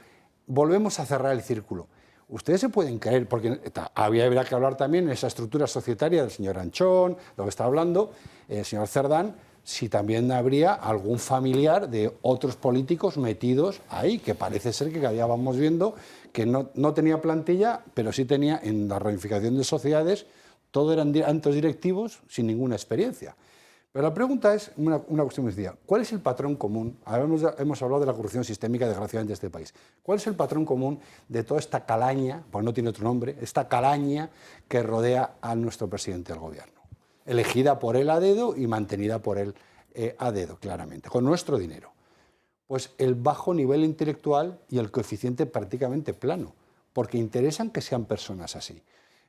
volvemos a cerrar el círculo. Ustedes se pueden creer, porque habría que hablar también en esa estructura societaria del señor Anchón, de lo que está hablando, el señor Cerdán, si también habría algún familiar de otros políticos metidos ahí, que parece ser que cada día vamos viendo que no tenía plantilla, pero sí tenía en la ramificación de sociedades, todo eran altos directivos sin ninguna experiencia. Pero la pregunta es una cuestión muy sencilla. ¿Cuál es el patrón común? Hemos hablado de la corrupción sistémica, desgraciadamente, de este país. ¿Cuál es el patrón común de toda esta calaña, pues no tiene otro nombre, esta calaña que rodea a nuestro presidente del gobierno? Elegida por él a dedo y mantenida por él a dedo, claramente, con nuestro dinero. Pues el bajo nivel intelectual y el coeficiente prácticamente plano, porque interesan que sean personas así.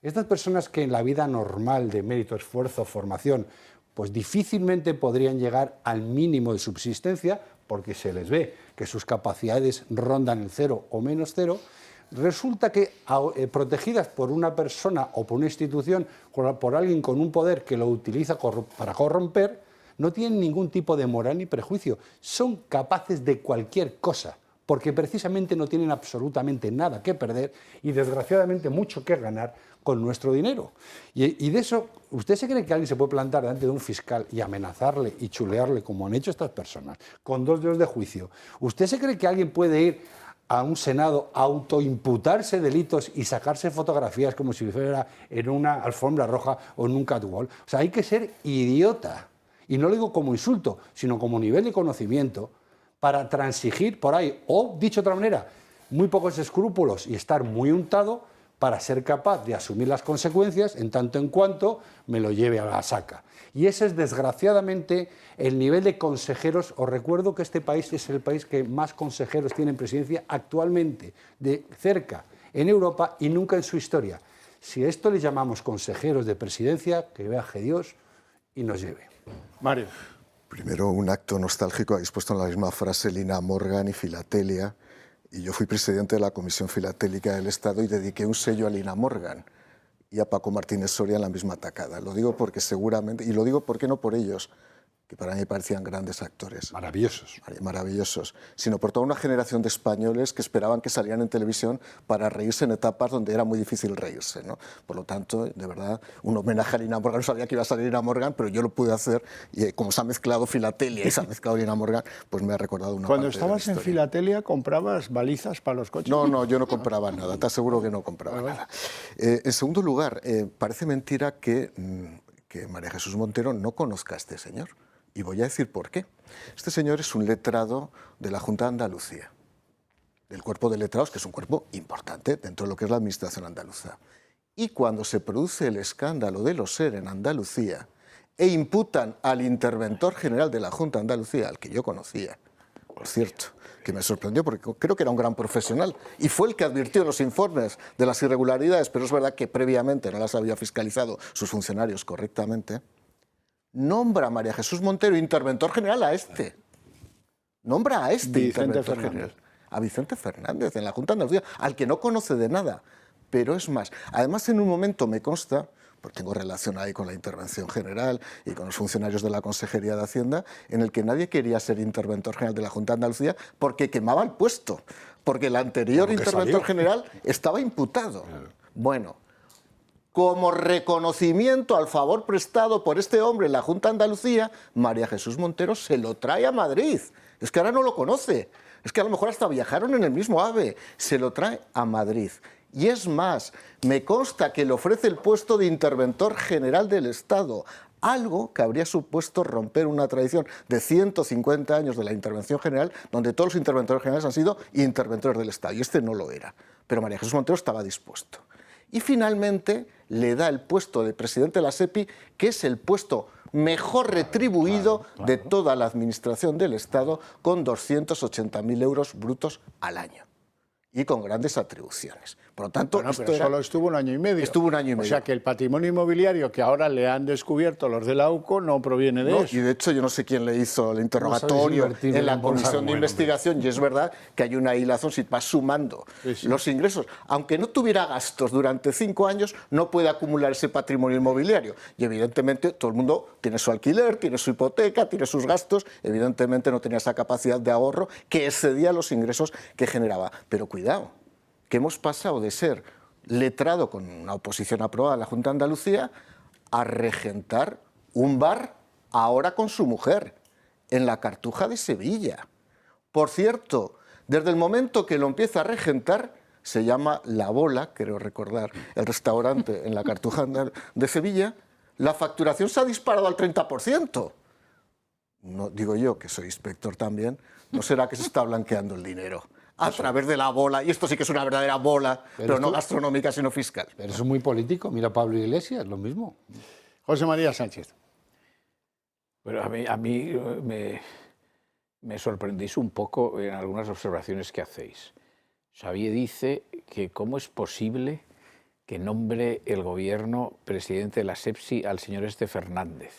Estas personas que en la vida normal de mérito, esfuerzo, formación, pues difícilmente podrían llegar al mínimo de subsistencia, porque se les ve que sus capacidades rondan el 0 o menos 0, resulta que protegidas por una persona o por una institución, por alguien con un poder que lo utiliza para corromper, no tienen ningún tipo de moral ni prejuicio. Son capaces de cualquier cosa porque precisamente no tienen absolutamente nada que perder y desgraciadamente mucho que ganar con nuestro dinero. Y de eso, ¿usted se cree que alguien se puede plantar delante de un fiscal y amenazarle y chulearle como han hecho estas personas, con 2 días de juicio? ¿Usted se cree que alguien puede ir a un Senado a autoimputarse delitos y sacarse fotografías como si fuera en una alfombra roja o en un catwalk? O sea, hay que ser idiota. Y no lo digo como insulto, sino como nivel de conocimiento para transigir por ahí. O, dicho de otra manera, muy pocos escrúpulos y estar muy untado para ser capaz de asumir las consecuencias en tanto en cuanto me lo lleve a la saca. Y ese es, desgraciadamente, el nivel de consejeros. Os recuerdo que este país es el país que más consejeros tiene en presidencia actualmente, de cerca, en Europa y nunca en su historia. Si a esto le llamamos consejeros de presidencia, que viaje Dios y nos lleve. Mario. Primero, un acto nostálgico. Habéis puesto en la misma frase Lina Morgan y Filatelia. Y yo fui presidente de la Comisión Filatélica del Estado y dediqué un sello a Lina Morgan y a Paco Martínez Soria en la misma tacada. Lo digo porque seguramente, y lo digo porque no por ellos, que para mí parecían grandes actores. Maravillosos. Maravillosos, sino por toda una generación de españoles que esperaban que salieran en televisión para reírse en etapas donde era muy difícil reírse, ¿no? Por lo tanto, de verdad, un homenaje a Lina Morgan. No sabía que iba a salir Lina Morgan, pero yo lo pude hacer y como se ha mezclado Filatelia y se ha mezclado Lina Morgan, pues me ha recordado una Cuando parte de la estabas en historia. Filatelia, ¿comprabas balizas para los coches? No, yo no compraba nada, te aseguro que no compraba nada. En segundo lugar, parece mentira que María Jesús Montero no conozca a este señor. Y voy a decir por qué. Este señor es un letrado de la Junta de Andalucía, del cuerpo de letrados, que es un cuerpo importante dentro de lo que es la administración andaluza. Y cuando se produce el escándalo de los SER en Andalucía e imputan al interventor general de la Junta de Andalucía, al que yo conocía, por cierto, que me sorprendió porque creo que era un gran profesional y fue el que advirtió en los informes de las irregularidades, pero es verdad que previamente no las había fiscalizado sus funcionarios correctamente. Nombra a María Jesús Montero interventor general a este. Nombra a este interventor general. A Vicente Fernández en la Junta de Andalucía, al que no conoce de nada. Pero es más, además en un momento me consta, porque tengo relación ahí con la intervención general y con los funcionarios de la Consejería de Hacienda, en el que nadie quería ser interventor general de la Junta de Andalucía porque quemaba el puesto, porque el anterior interventor general estaba imputado. Bueno, como reconocimiento al favor prestado por este hombre en la Junta de Andalucía, María Jesús Montero se lo trae a Madrid. Es que ahora no lo conoce. Es que a lo mejor hasta viajaron en el mismo AVE. Se lo trae a Madrid. Y es más, me consta que le ofrece el puesto de interventor general del Estado, algo que habría supuesto romper una tradición de 150 años de la intervención general, donde todos los interventores generales han sido interventores del Estado, y este no lo era. Pero María Jesús Montero estaba dispuesto. Y finalmente le da el puesto de presidente de la SEPI, que es el puesto mejor retribuido de toda la administración del Estado, con 280.000 euros brutos al año y con grandes atribuciones. Por lo tanto, Bueno, pero solo estuvo un año y medio. Estuvo un año y medio. O sea que el patrimonio inmobiliario que ahora le han descubierto los de la UCO no proviene de eso. Y de hecho yo no sé quién le hizo el interrogatorio en la comisión de investigación, y es verdad que hay una hilazón, si vas sumando los ingresos. Aunque no tuviera gastos durante 5 años, no puede acumular ese patrimonio inmobiliario. Y evidentemente todo el mundo tiene su alquiler, tiene su hipoteca, tiene sus gastos. Evidentemente no tenía esa capacidad de ahorro que excedía los ingresos que generaba. Pero cuidado, que hemos pasado de ser letrado con una oposición aprobada en la Junta de Andalucía a regentar un bar ahora con su mujer en la Cartuja de Sevilla. Por cierto, desde el momento que lo empieza a regentar, se llama La Bola, creo recordar, el restaurante en la Cartuja de Sevilla, la facturación se ha disparado al 30%. No, digo yo, que soy inspector también, ¿no será que se está blanqueando el dinero a través de la bola? Y esto sí que es una verdadera bola, pero no gastronómica, sino fiscal. Pero eso es muy político. Mira Pablo Iglesias, lo mismo. José María Sánchez. Pero a mí me sorprendéis un poco en algunas observaciones que hacéis. Xavier dice que cómo es posible que nombre el gobierno presidente de la SEPSI al señor Fernández.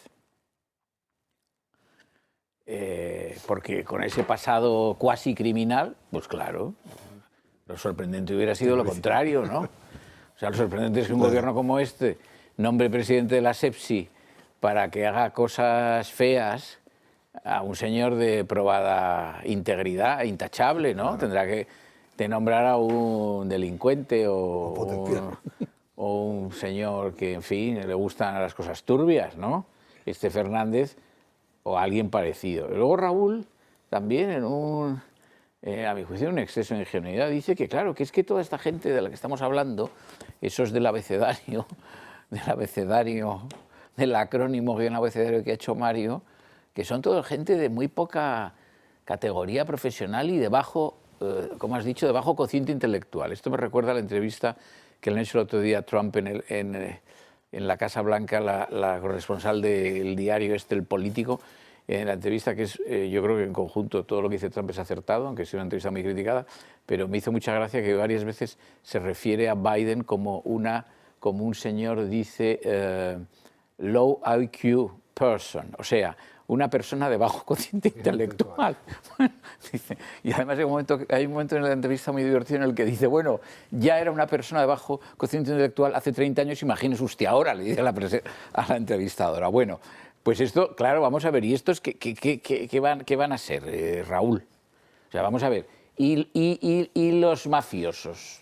Porque con ese pasado cuasi criminal, pues claro, lo sorprendente hubiera sido lo contrario, ¿no? O sea, lo sorprendente es que un gobierno como este nombre presidente de la SEPSI para que haga cosas feas a un señor de probada integridad, intachable, ¿no? Claro. Tendrá que nombrar a un delincuente o un señor que, en fin, le gustan las cosas turbias, ¿no? Este Fernández o alguien parecido. Y luego Raúl también, a mi juicio, un exceso de ingenuidad, dice que, claro, que es que toda esta gente de la que estamos hablando, esos del abecedario, del acrónimo del abecedario que ha hecho Mario, que son toda gente de muy poca categoría profesional y de bajo, como has dicho, de bajo cociente intelectual. Esto me recuerda a la entrevista que le han hecho el otro día a Trump en la Casa Blanca, la corresponsal del diario El Político, en la entrevista que es, yo creo que en conjunto todo lo que dice Trump es acertado, aunque sea una entrevista muy criticada, pero me hizo mucha gracia que varias veces se refiere a Biden como un señor, dice, low IQ person, o sea, una persona de bajo cociente intelectual. Bueno, dice, y además hay un momento en la entrevista muy divertido en el que dice, bueno, ya era una persona de bajo cociente intelectual hace 30 años, imagínese usted ahora, le dice a la entrevistadora. Bueno, pues esto, claro, vamos a ver, ¿y estos qué van a ser, Raúl? O sea, vamos a ver, ¿y los mafiosos?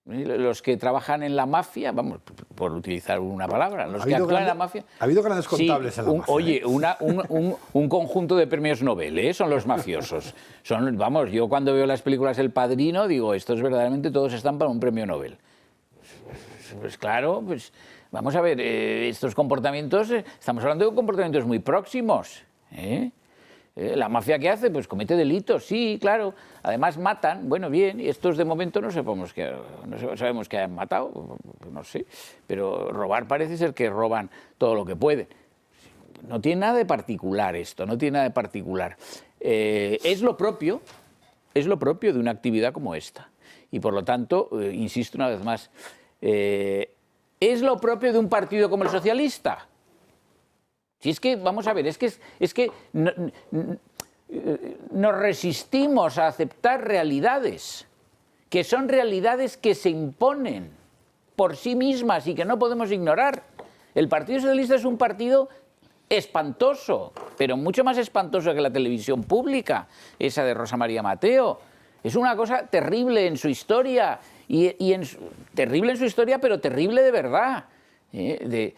Los que trabajan en la mafia, vamos, por utilizar una palabra, los que actúan en la mafia... Ha habido grandes contables en la mafia. Oye, un conjunto de premios Nobel, ¿eh? Son los mafiosos. Vamos, yo cuando veo las películas El Padrino, digo, estos verdaderamente todos están para un premio Nobel. Pues claro, pues vamos a ver, estos comportamientos, estamos hablando de comportamientos muy próximos, ¿eh? La mafia, ¿qué hace? Pues comete delitos, sí, claro. Además matan, bueno, bien, y estos de momento no sabemos que hayan matado, no sé, pero robar parece ser que roban todo lo que pueden. No tiene nada de particular esto, no tiene nada de particular. Es lo propio de una actividad como esta. Y por lo tanto, insisto una vez más, ¿es lo propio de un partido como el socialista? Si es que, vamos a ver, es que nos resistimos a aceptar realidades, que son realidades que se imponen por sí mismas y que no podemos ignorar. El Partido Socialista es un partido espantoso, pero mucho más espantoso que la televisión pública, esa de Rosa María Mateo. Es una cosa terrible en su historia, terrible en su historia, pero terrible de verdad, de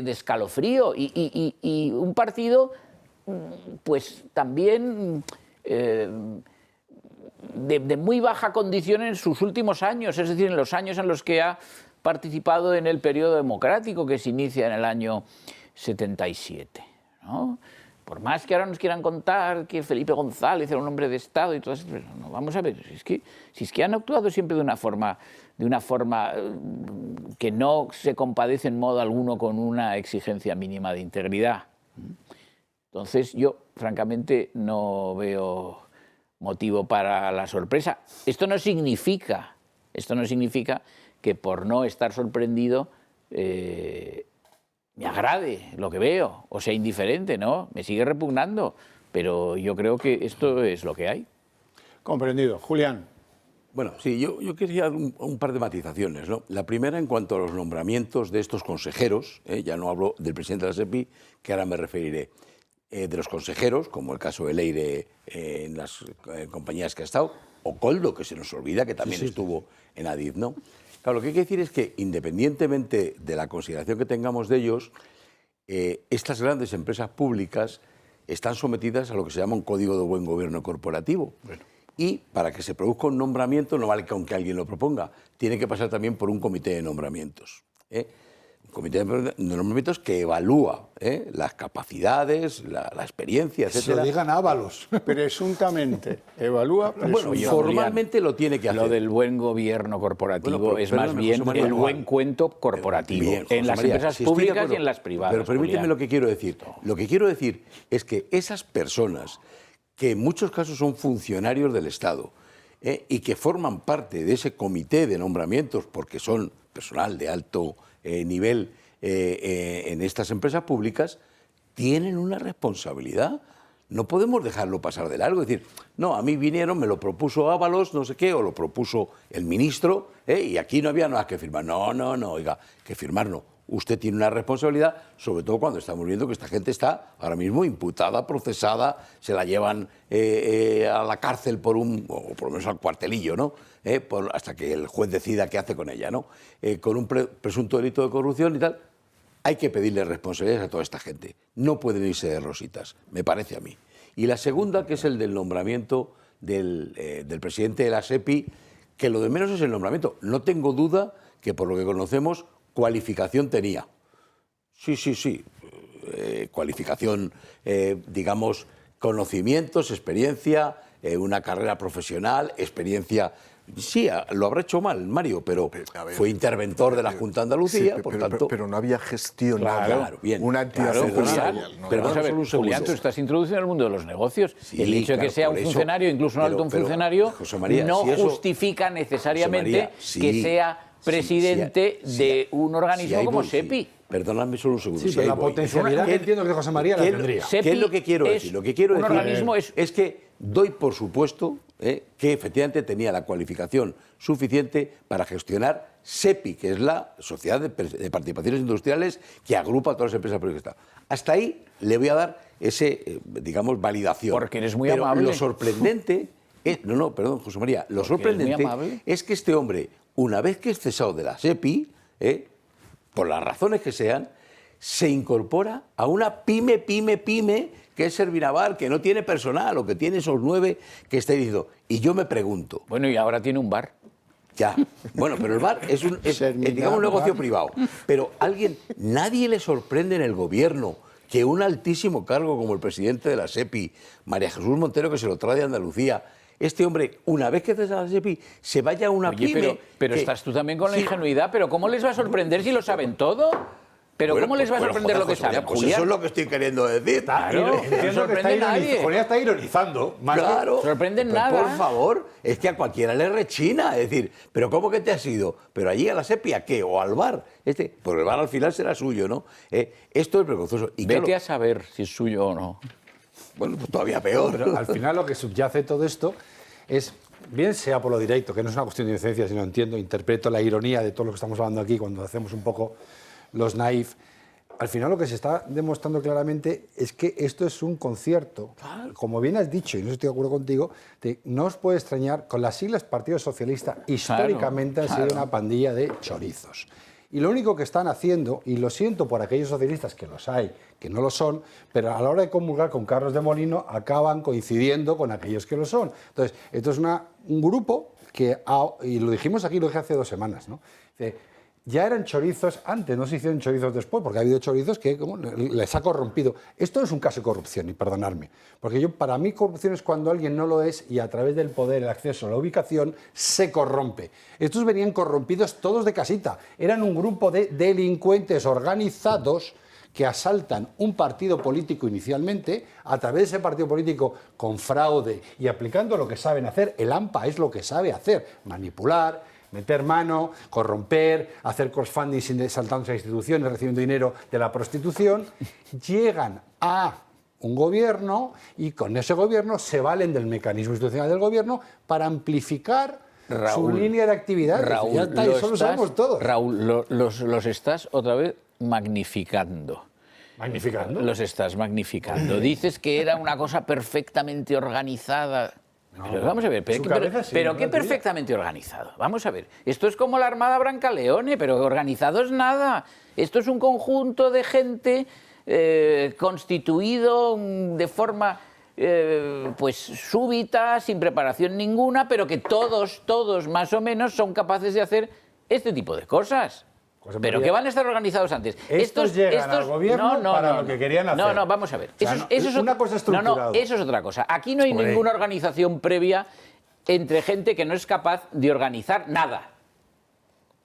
escalofrío, y un partido pues también de muy baja condición en sus últimos años, es decir, en los años en los que ha participado en el periodo democrático que se inicia en el año 77, ¿no? Por más que ahora nos quieran contar que Felipe González era un hombre de Estado y todo eso, pero no, vamos a ver, si es que han actuado siempre de una forma que no se compadece en modo alguno con una exigencia mínima de integridad. Entonces yo, francamente, no veo motivo para la sorpresa. Esto no significa que por no estar sorprendido me agrade lo que veo, o sea indiferente, ¿no? Me sigue repugnando, pero yo creo que esto es lo que hay. Comprendido. Julián. Bueno, sí, yo quería un par de matizaciones, ¿no? La primera en cuanto a los nombramientos de estos consejeros, ya no hablo del presidente de la SEPI, que ahora me referiré, de los consejeros, como el caso de Leire en las compañías que ha estado, o Coldo, que se nos olvida que también estuvo en Adif, ¿no? Claro, lo que hay que decir es que, independientemente de la consideración que tengamos de ellos, estas grandes empresas públicas están sometidas a lo que se llama un código de buen gobierno corporativo. Bueno. Y para que se produzca un nombramiento no vale que aunque alguien lo proponga, tiene que pasar también por un comité de nombramientos. Un comité de nombramientos que evalúa las capacidades, la experiencia, etc. Se lo digan Ábalos. Presuntamente. Evalúa presuntamente. Bueno, formalmente lo tiene que hacer. Lo del buen gobierno corporativo es más bien el buen cuento corporativo. Bien, en las empresas públicas y en las privadas. Pero permíteme lo que quiero decir. Lo que quiero decir es que esas personas, que en muchos casos son funcionarios del Estado y que forman parte de ese comité de nombramientos porque son personal de alto nivel en estas empresas públicas, tienen una responsabilidad. No podemos dejarlo pasar de largo. Es decir, no, a mí vinieron, me lo propuso Ábalos, no sé qué, o lo propuso el ministro, y aquí no había nada que firmar. No, oiga, que firmar no. usted tiene una responsabilidad, sobre todo cuando estamos viendo que esta gente está ahora mismo imputada, procesada, se la llevan a la cárcel o por lo menos al cuartelillo, ¿no? Hasta que el juez decida qué hace con ella, ¿no? Con un presunto delito de corrupción y tal. Hay que pedirle responsabilidades a toda esta gente. No pueden irse de rositas, me parece a mí. Y la segunda, que es el del nombramiento del presidente de la SEPI, que lo de menos es el nombramiento. No tengo duda que, por lo que conocemos, cualificación tenía. Sí. Cualificación, digamos, conocimientos, experiencia, una carrera profesional, experiencia. Sí, lo habrá hecho mal, Mario, pero fue interventor de la Junta de Andalucía, por tanto... Pero no había gestión, claro, bien, una entidad empresarial. Pero vamos a ver, Julián, tú estás introducido en el mundo de los negocios. Sí, el hecho de que sea un funcionario, incluso un alto funcionario, José María, no si eso, justifica necesariamente José María, que sea presidente de un organismo como SEPI. Perdóname solo un segundo. Sí, pero la potencialidad que entiendo que José María la tendría. ¿Qué es lo que quiero decir? Lo que quiero un decir organismo es que doy por supuesto que efectivamente tenía la cualificación suficiente para gestionar SEPI, que es la Sociedad de Participaciones Industriales que agrupa a todas las empresas públicas del Estado. Hasta ahí le voy a dar ese, digamos, validación. Porque eres muy Pero amable. lo sorprendente... perdón, José María. Lo sorprendente es que este hombre, una vez que es cesado de la SEPI, por las razones que sean, se incorpora a una pyme, que es Servinavar, que no tiene personal, o que tiene esos 9 que está diciendo. Y yo me pregunto... Bueno, y ahora tiene un bar. Ya, bueno, pero el bar es digamos, un negocio privado. Pero nadie le sorprende en el gobierno que un altísimo cargo como el presidente de la SEPI, María Jesús Montero, que se lo trae de Andalucía, este hombre, una vez que cesa la SEPI, se vaya a una pyme... Pero estás tú también con la ingenuidad, pero ¿cómo les va a sorprender si lo saben todo? ¿Pero cómo les va a sorprender lo que saben, pues Julián? eso es lo que estoy queriendo decir. Claro, no sorprende a nadie. Julián está ironizando. Claro. Sorprenden Pero, nada. por favor, es que a cualquiera le rechina. Es decir, ¿pero cómo que te has ido? ¿Pero allí a la SEPI a qué? ¿O al bar? Pues el bar al final será suyo, ¿no? Esto es vergonzoso. Y Vete claro, a saber si es suyo o no. bueno, pues todavía peor. Pero al final lo que subyace todo esto es, bien sea por lo directo, que no es una cuestión de inocencia, sino entiendo, interpreto la ironía de todo lo que estamos hablando aquí cuando hacemos un poco los naif. Al final lo que se está demostrando claramente es que esto es un concierto, como bien has dicho, y no estoy de acuerdo contigo, no os puede extrañar, con las siglas Partido Socialista, históricamente ha sido una pandilla de chorizos. Y lo único que están haciendo, y lo siento por aquellos socialistas que los hay, que no lo son, pero a la hora de comulgar con Carlos de Molino acaban coincidiendo con aquellos que lo son. Entonces, esto es un grupo que, y lo dijimos aquí, lo dije hace 2 semanas, ¿no? Ya eran chorizos antes, no se hicieron chorizos después, porque ha habido chorizos que les ha corrompido. Esto no es un caso de corrupción, y perdonadme, porque para mí corrupción es cuando alguien no lo es y a través del poder, el acceso a la ubicación, se corrompe. Estos venían corrompidos todos de casita. Eran un grupo de delincuentes organizados que asaltan un partido político inicialmente, a través de ese partido político con fraude y aplicando lo que saben hacer. El AMPA es lo que sabe hacer, manipular, meter mano, corromper, hacer crowdfunding saltándose a instituciones, recibiendo dinero de la prostitución, llegan a un gobierno y con ese gobierno se valen del mecanismo institucional del gobierno para amplificar su línea de actividad. Raúl, ya está, eso lo sabemos todos. Raúl, los estás otra vez magnificando. ¿Magnificando? Los estás magnificando. Dices que era una cosa perfectamente organizada. Pero vamos a ver, pero ¿qué perfectamente organizado? Vamos a ver, esto es como la Armada Brancaleone, pero organizado es nada. Esto es un conjunto de gente constituido de forma pues súbita, sin preparación ninguna, pero que todos más o menos son capaces de hacer este tipo de cosas. Pero que van a estar organizados antes. Estos llegan al gobierno para lo que querían hacer. No, vamos a ver. O sea, eso es una cosa estructurada. Eso es otra cosa. Aquí no hay ninguna organización previa entre gente que no es capaz de organizar nada.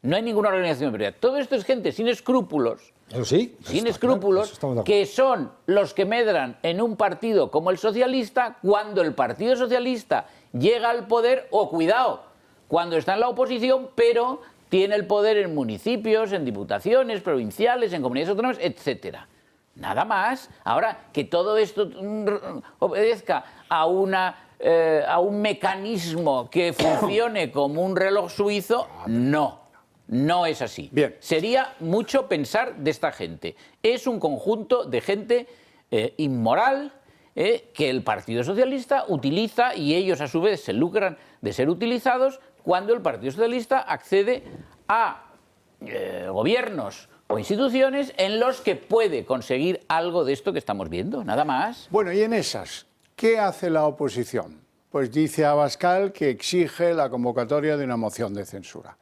No hay ninguna organización previa. Todo esto es gente sin escrúpulos. Eso sí. Sin escrúpulos, que son los que medran en un partido como el socialista cuando el Partido Socialista llega al poder, o cuidado, cuando está en la oposición, pero tiene el poder en municipios, en diputaciones, provinciales, en comunidades autónomas, etcétera. Nada más. Ahora, que todo esto obedezca a un mecanismo que funcione como un reloj suizo, no. No es así. Bien. Sería mucho pensar de esta gente. Es un conjunto de gente inmoral que el Partido Socialista utiliza y ellos a su vez se lucran de ser utilizados cuando el Partido Socialista accede a gobiernos o instituciones en los que puede conseguir algo de esto que estamos viendo, nada más. Bueno, y en esas, ¿qué hace la oposición? Pues dice Abascal que exige la convocatoria de una moción de censura.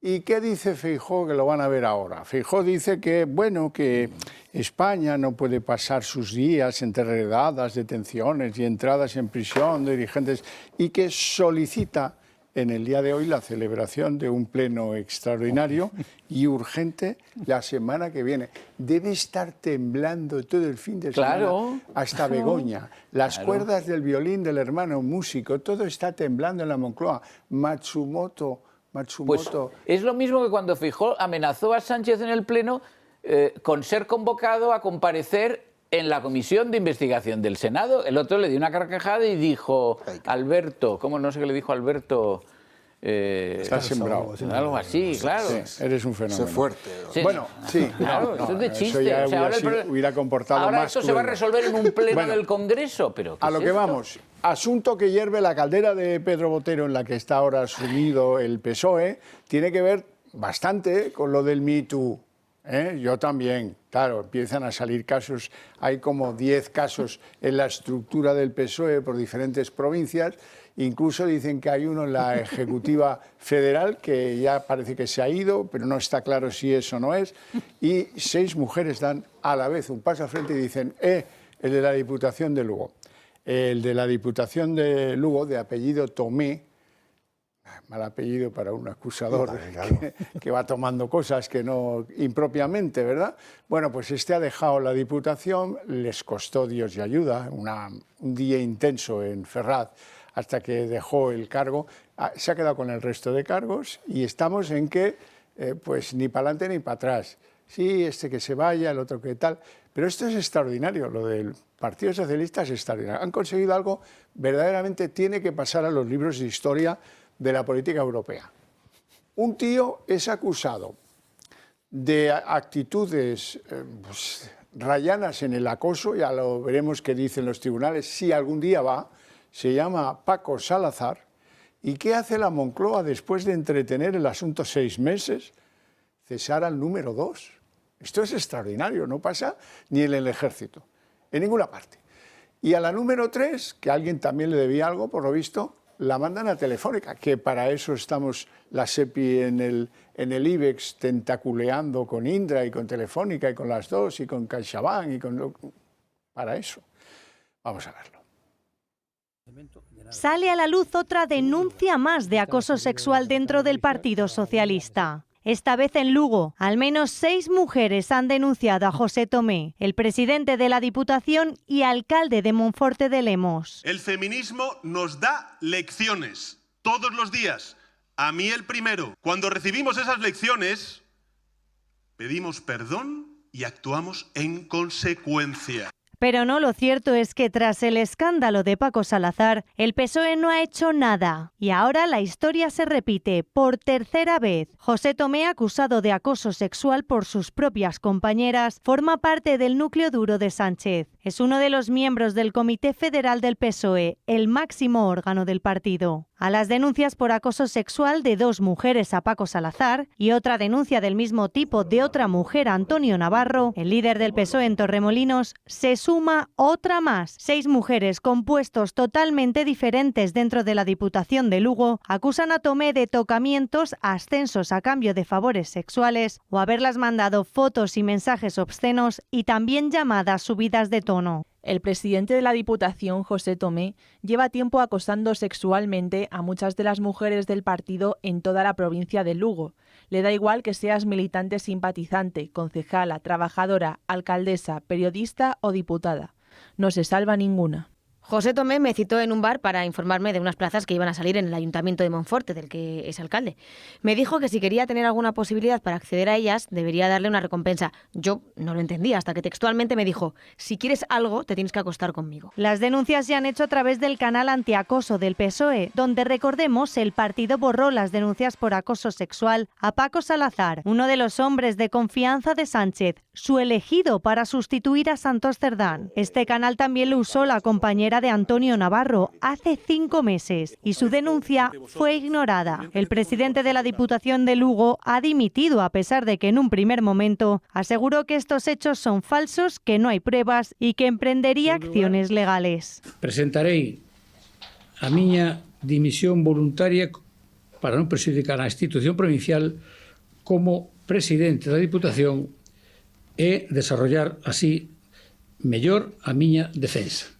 ¿Y qué dice Feijóo? Que lo van a ver ahora. Feijóo dice que, bueno, que España no puede pasar sus días entre redadas, detenciones y entradas en prisión de dirigentes y que solicita en el día de hoy la celebración de un pleno extraordinario y urgente la semana que viene. Debe estar temblando todo el fin de semana, hasta Begoña. Las cuerdas del violín del hermano músico, todo está temblando en la Moncloa. Matsumoto. Pues es lo mismo que cuando Feijóo amenazó a Sánchez en el Pleno con ser convocado a comparecer en la comisión de investigación del Senado. El otro le dio una carcajada y dijo, Alberto, ¿cómo no sé qué le dijo Alberto? Estás sembrado. Algo así, claro. Sí, eres un fenómeno. Sé fuerte. Sí. Bueno, sí, claro, esto es de chiste. Eso ya ahora hubiera comportado ahora más esto se va a crueldad. resolver en un pleno Bueno, del Congreso, pero ¿qué a lo es que esto? vamos. Asunto que hierve la caldera de Pedro Botero en la que está ahora sumido el PSOE, tiene que ver bastante con lo del Me Too. Yo también, claro, empiezan a salir casos, hay como 10 casos en la estructura del PSOE por diferentes provincias, incluso dicen que hay uno en la Ejecutiva Federal que ya parece que se ha ido, pero no está claro si eso no es, y 6 mujeres dan a la vez un paso al frente y dicen, el de la Diputación de Lugo. El de la Diputación de Lugo, de apellido Tomé, mal apellido para un acusador que va tomando cosas que no impropiamente, ¿verdad? Bueno, pues este ha dejado la Diputación, les costó Dios y ayuda, un día intenso en Ferraz, hasta que dejó el cargo, se ha quedado con el resto de cargos y estamos en que, pues ni para adelante ni para atrás. Sí, este que se vaya, el otro que tal. Pero esto es extraordinario, lo del Partido Socialista es extraordinario. Han conseguido algo, verdaderamente tiene que pasar a los libros de historia de la política europea. Un tío es acusado de actitudes pues, rayanas en el acoso, ya lo veremos qué dicen los tribunales, si algún día va, se llama Paco Salazar. ¿Y qué hace la Moncloa después de entretener el asunto 6 meses? Cesar al número 2. Esto es extraordinario, no pasa ni en el ejército, en ninguna parte. Y a la número 3, que alguien también le debía algo, por lo visto, la mandan a Telefónica, que para eso estamos la SEPI en el IBEX tentaculeando con Indra y con Telefónica y con las dos y con CaixaBank y con... Para eso. Vamos a verlo. Sale a la luz otra denuncia más de acoso sexual dentro del Partido Socialista. Esta vez en Lugo, al menos 6 mujeres han denunciado a José Tomé, el presidente de la Diputación y alcalde de Monforte de Lemos. El feminismo nos da lecciones todos los días, a mí el primero. Cuando recibimos esas lecciones, pedimos perdón y actuamos en consecuencia. Pero no, lo cierto es que tras el escándalo de Paco Salazar, el PSOE no ha hecho nada. Y ahora la historia se repite por tercera vez. José Tomé, acusado de acoso sexual por sus propias compañeras, forma parte del núcleo duro de Sánchez. Es uno de los miembros del Comité Federal del PSOE, el máximo órgano del partido. A las denuncias por acoso sexual de 2 mujeres a Paco Salazar y otra denuncia del mismo tipo de otra mujer a Antonio Navarro, el líder del PSOE en Torremolinos, se suma otra más. 6 mujeres con puestos totalmente diferentes dentro de la Diputación de Lugo acusan a Tomé de tocamientos, ascensos a cambio de favores sexuales o haberlas mandado fotos y mensajes obscenos y también llamadas subidas de tono. El presidente de la Diputación, José Tomé, lleva tiempo acosando sexualmente a muchas de las mujeres del partido en toda la provincia de Lugo. Le da igual que seas militante simpatizante, concejala, trabajadora, alcaldesa, periodista o diputada. No se salva ninguna. José Tomé me citó en un bar para informarme de unas plazas que iban a salir en el Ayuntamiento de Monforte, del que es alcalde. Me dijo que si quería tener alguna posibilidad para acceder a ellas, debería darle una recompensa. Yo no lo entendía hasta que textualmente me dijo: si quieres algo, te tienes que acostar conmigo. Las denuncias se han hecho a través del canal antiacoso del PSOE, donde, recordemos, el partido borró las denuncias por acoso sexual a Paco Salazar, uno de los hombres de confianza de Sánchez, su elegido para sustituir a Santos Cerdán. Este canal también lo usó la compañera de Antonio Navarro hace 5 meses y su denuncia fue ignorada. El presidente de la Diputación de Lugo ha dimitido a pesar de que en un primer momento aseguró que estos hechos son falsos, que no hay pruebas y que emprendería acciones legales. Presentarei a miña dimisión voluntaria para non prexudicar a institución provincial como presidente da Diputación e desarrollar así mellor a miña defensa.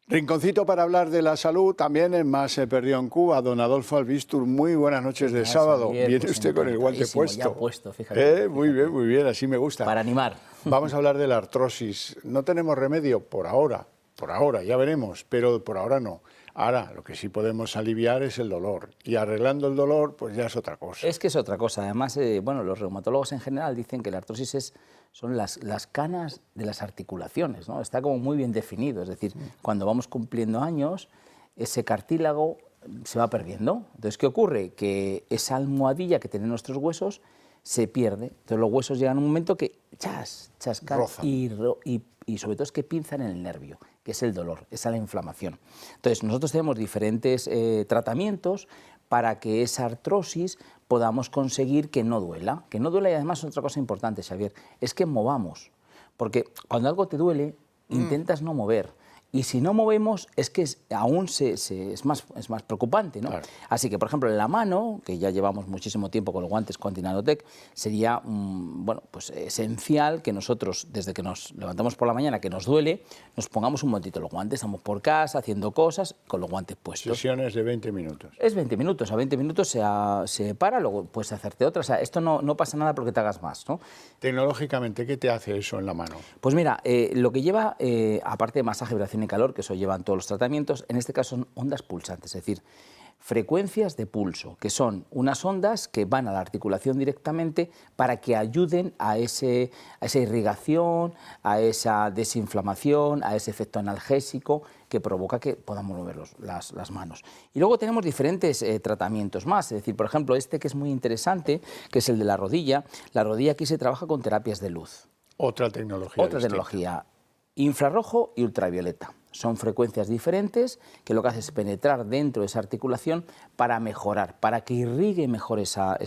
Rinconcito para hablar de la salud, también en Más se perdió en Cuba. Don Adolfo Albistur, muy buenas noches de sábado. Viene usted con el guante puesto. Ya puesto, fíjate. Muy bien, así me gusta. Para animar. Vamos a hablar de la artrosis. No tenemos remedio por ahora, ya veremos, pero por ahora no. Ahora, lo que sí podemos aliviar es el dolor. Y arreglando el dolor, pues ya es otra cosa. Es que es otra cosa. Además, bueno, los reumatólogos en general dicen que la artrosis son las canas de las articulaciones, ¿no? Está como muy bien definido. Es decir, cuando vamos cumpliendo años, ese cartílago se va perdiendo. Entonces, ¿qué ocurre? Que esa almohadilla que tienen nuestros huesos se pierde. Entonces, los huesos llegan a un momento que chascan y sobre todo es que pinzan en el nervio, que es el dolor, esa es la inflamación. Entonces, nosotros tenemos diferentes tratamientos para que esa artrosis podamos conseguir que no duela. Que no duela, y además otra cosa importante, Xavier, es que movamos. Porque cuando algo te duele, intentas no mover. Y si no movemos, es que aún es más preocupante, ¿no? Claro. Así que, por ejemplo, en la mano, que ya llevamos muchísimo tiempo con los guantes Conti Nanotech, sería bueno, pues esencial que nosotros, desde que nos levantamos por la mañana, que nos duele, nos pongamos un momentito los guantes, estamos por casa haciendo cosas con los guantes puestos. Sesiones de 20 minutos. Es 20 minutos, a 20 minutos se para, luego puedes hacerte otra. O sea, esto no pasa nada porque te hagas más, ¿no? Tecnológicamente, ¿qué te hace eso en la mano? Pues mira, lo que lleva, aparte de masaje, vibración y calor, que eso llevan todos los tratamientos, en este caso son ondas pulsantes, es decir, frecuencias de pulso, que son unas ondas que van a la articulación directamente para que ayuden a esa irrigación, a esa desinflamación, a ese efecto analgésico que provoca que podamos mover las manos. Y luego tenemos diferentes tratamientos más, es decir, por ejemplo, este que es muy interesante, que es el de la rodilla. La rodilla aquí se trabaja con terapias de luz. Otra tecnología. Otra tecnología, infrarrojo y ultravioleta. Son frecuencias diferentes que lo que hace es penetrar dentro de esa articulación para mejorar, para que irrigue mejor esa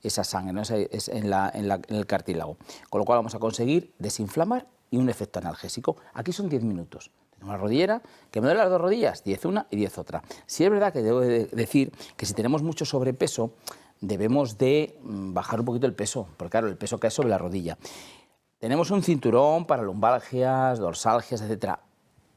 sangre, ¿no? en el cartílago. Con lo cual vamos a conseguir desinflamar y un efecto analgésico. Aquí son 10 minutos. Tenemos una rodillera que me duele las 2 rodillas, 10 una y 10 otra. Sí es verdad que debo de decir que si tenemos mucho sobrepeso, debemos de bajar un poquito el peso, porque claro, el peso cae sobre la rodilla. Tenemos un cinturón para lumbalgias, dorsalgias, etcétera.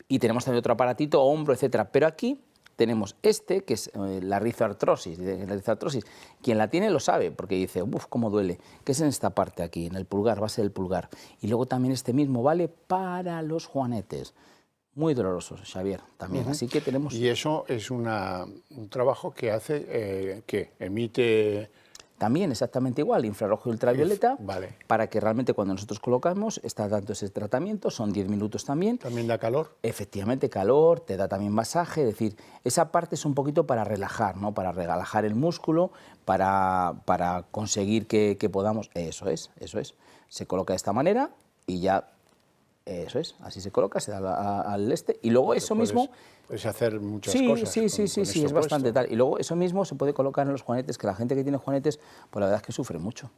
Y tenemos también otro aparatito, hombro, etcétera. Pero aquí tenemos este, que es la rizoartrosis. La rizoartrosis, quien la tiene lo sabe, porque dice, uff, cómo duele, que es en esta parte aquí, en el pulgar, base del pulgar. Y luego también este mismo vale para los juanetes. Muy dolorosos, Xavier, también. Así que tenemos... Y eso es un trabajo que hace, que emite... También exactamente igual, infrarrojo y ultravioleta, vale. Para que realmente cuando nosotros colocamos está dando ese tratamiento, son 10 minutos también. ¿También da calor? Efectivamente, calor, te da también masaje, es decir, esa parte es un poquito para relajar, ¿no? Para relajar el músculo, para conseguir que podamos... Eso es. Se coloca de esta manera y ya... Eso es, así se coloca, se da al este y luego eso mismo... Puedes hacer muchas cosas. Sí, es bastante tal. Y luego eso mismo se puede colocar en los juanetes, que la gente que tiene juanetes, pues la verdad es que sufre mucho.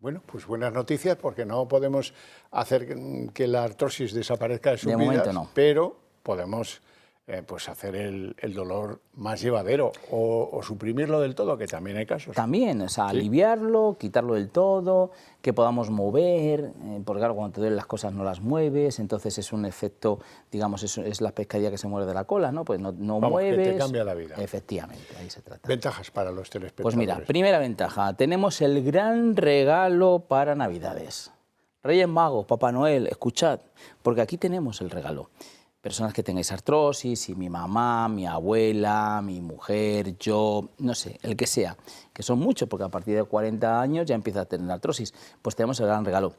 Bueno, pues buenas noticias, porque no podemos hacer que la artrosis desaparezca de sus vidas, momento no. Pero podemos pues hacer el dolor más llevadero o suprimirlo del todo, que también hay casos. También, o sea, ¿sí? Aliviarlo, quitarlo del todo, que podamos mover, porque claro, cuando te duelen las cosas no las mueves, entonces es un efecto, digamos, es la pescadilla que se muerde de la cola, ¿no? Pues no mueves. Que te cambia la vida. Efectivamente, ahí se trata. Ventajas para los telespectadores. Pues mira, primera ventaja, tenemos el gran regalo para Navidades. Reyes Magos, Papá Noel, escuchad, porque aquí tenemos el regalo. personas que tengáis artrosis, y mi mamá, mi abuela, mi mujer, yo, no sé, el que sea, que son muchos, porque a partir de 40 años ya empieza a tener artrosis, pues tenemos el gran regalo.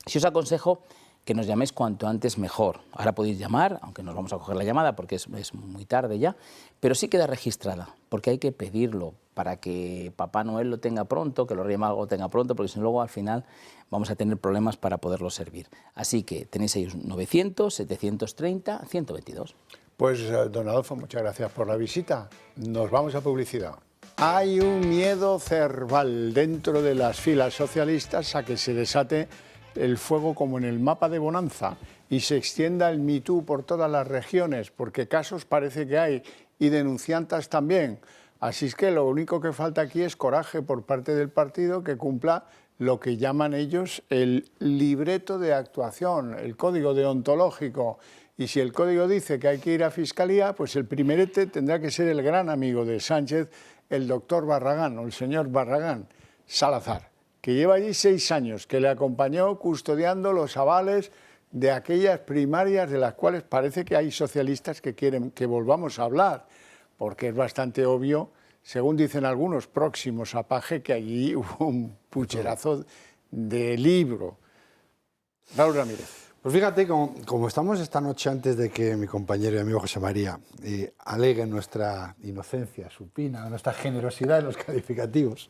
Si os aconsejo que nos llaméis cuanto antes mejor. Ahora podéis llamar, aunque no os vamos a coger la llamada porque es muy tarde ya, pero sí queda registrada, porque hay que pedirlo para que Papá Noel lo tenga pronto, que los Reyes Magos lo tenga pronto, porque si no luego al final vamos a tener problemas para poderlo servir. Así que tenéis ahí 900, 730, 122. Pues, don Adolfo, muchas gracias por la visita. Nos vamos a publicidad. Hay un miedo cerval dentro de las filas socialistas a que se desate el fuego como en el mapa de Bonanza y se extienda el Me Too por todas las regiones, porque casos parece que hay y denunciantes también. Así es que lo único que falta aquí es coraje por parte del partido que cumpla lo que llaman ellos el libreto de actuación, el código deontológico. Y si el código dice que hay que ir a Fiscalía, pues el primerete tendrá que ser el gran amigo de Sánchez, el doctor Barragán o el señor Barragán, Salazar, que lleva allí 6 años, que le acompañó custodiando los avales de aquellas primarias de las cuales parece que hay socialistas que quieren que volvamos a hablar, porque es bastante obvio, según dicen algunos próximos a Paje, que allí hubo un pucherazo de libro. Raúl Ramírez. Pues fíjate, como estamos esta noche antes de que mi compañero y amigo José María alegue nuestra inocencia supina, nuestra generosidad en los calificativos,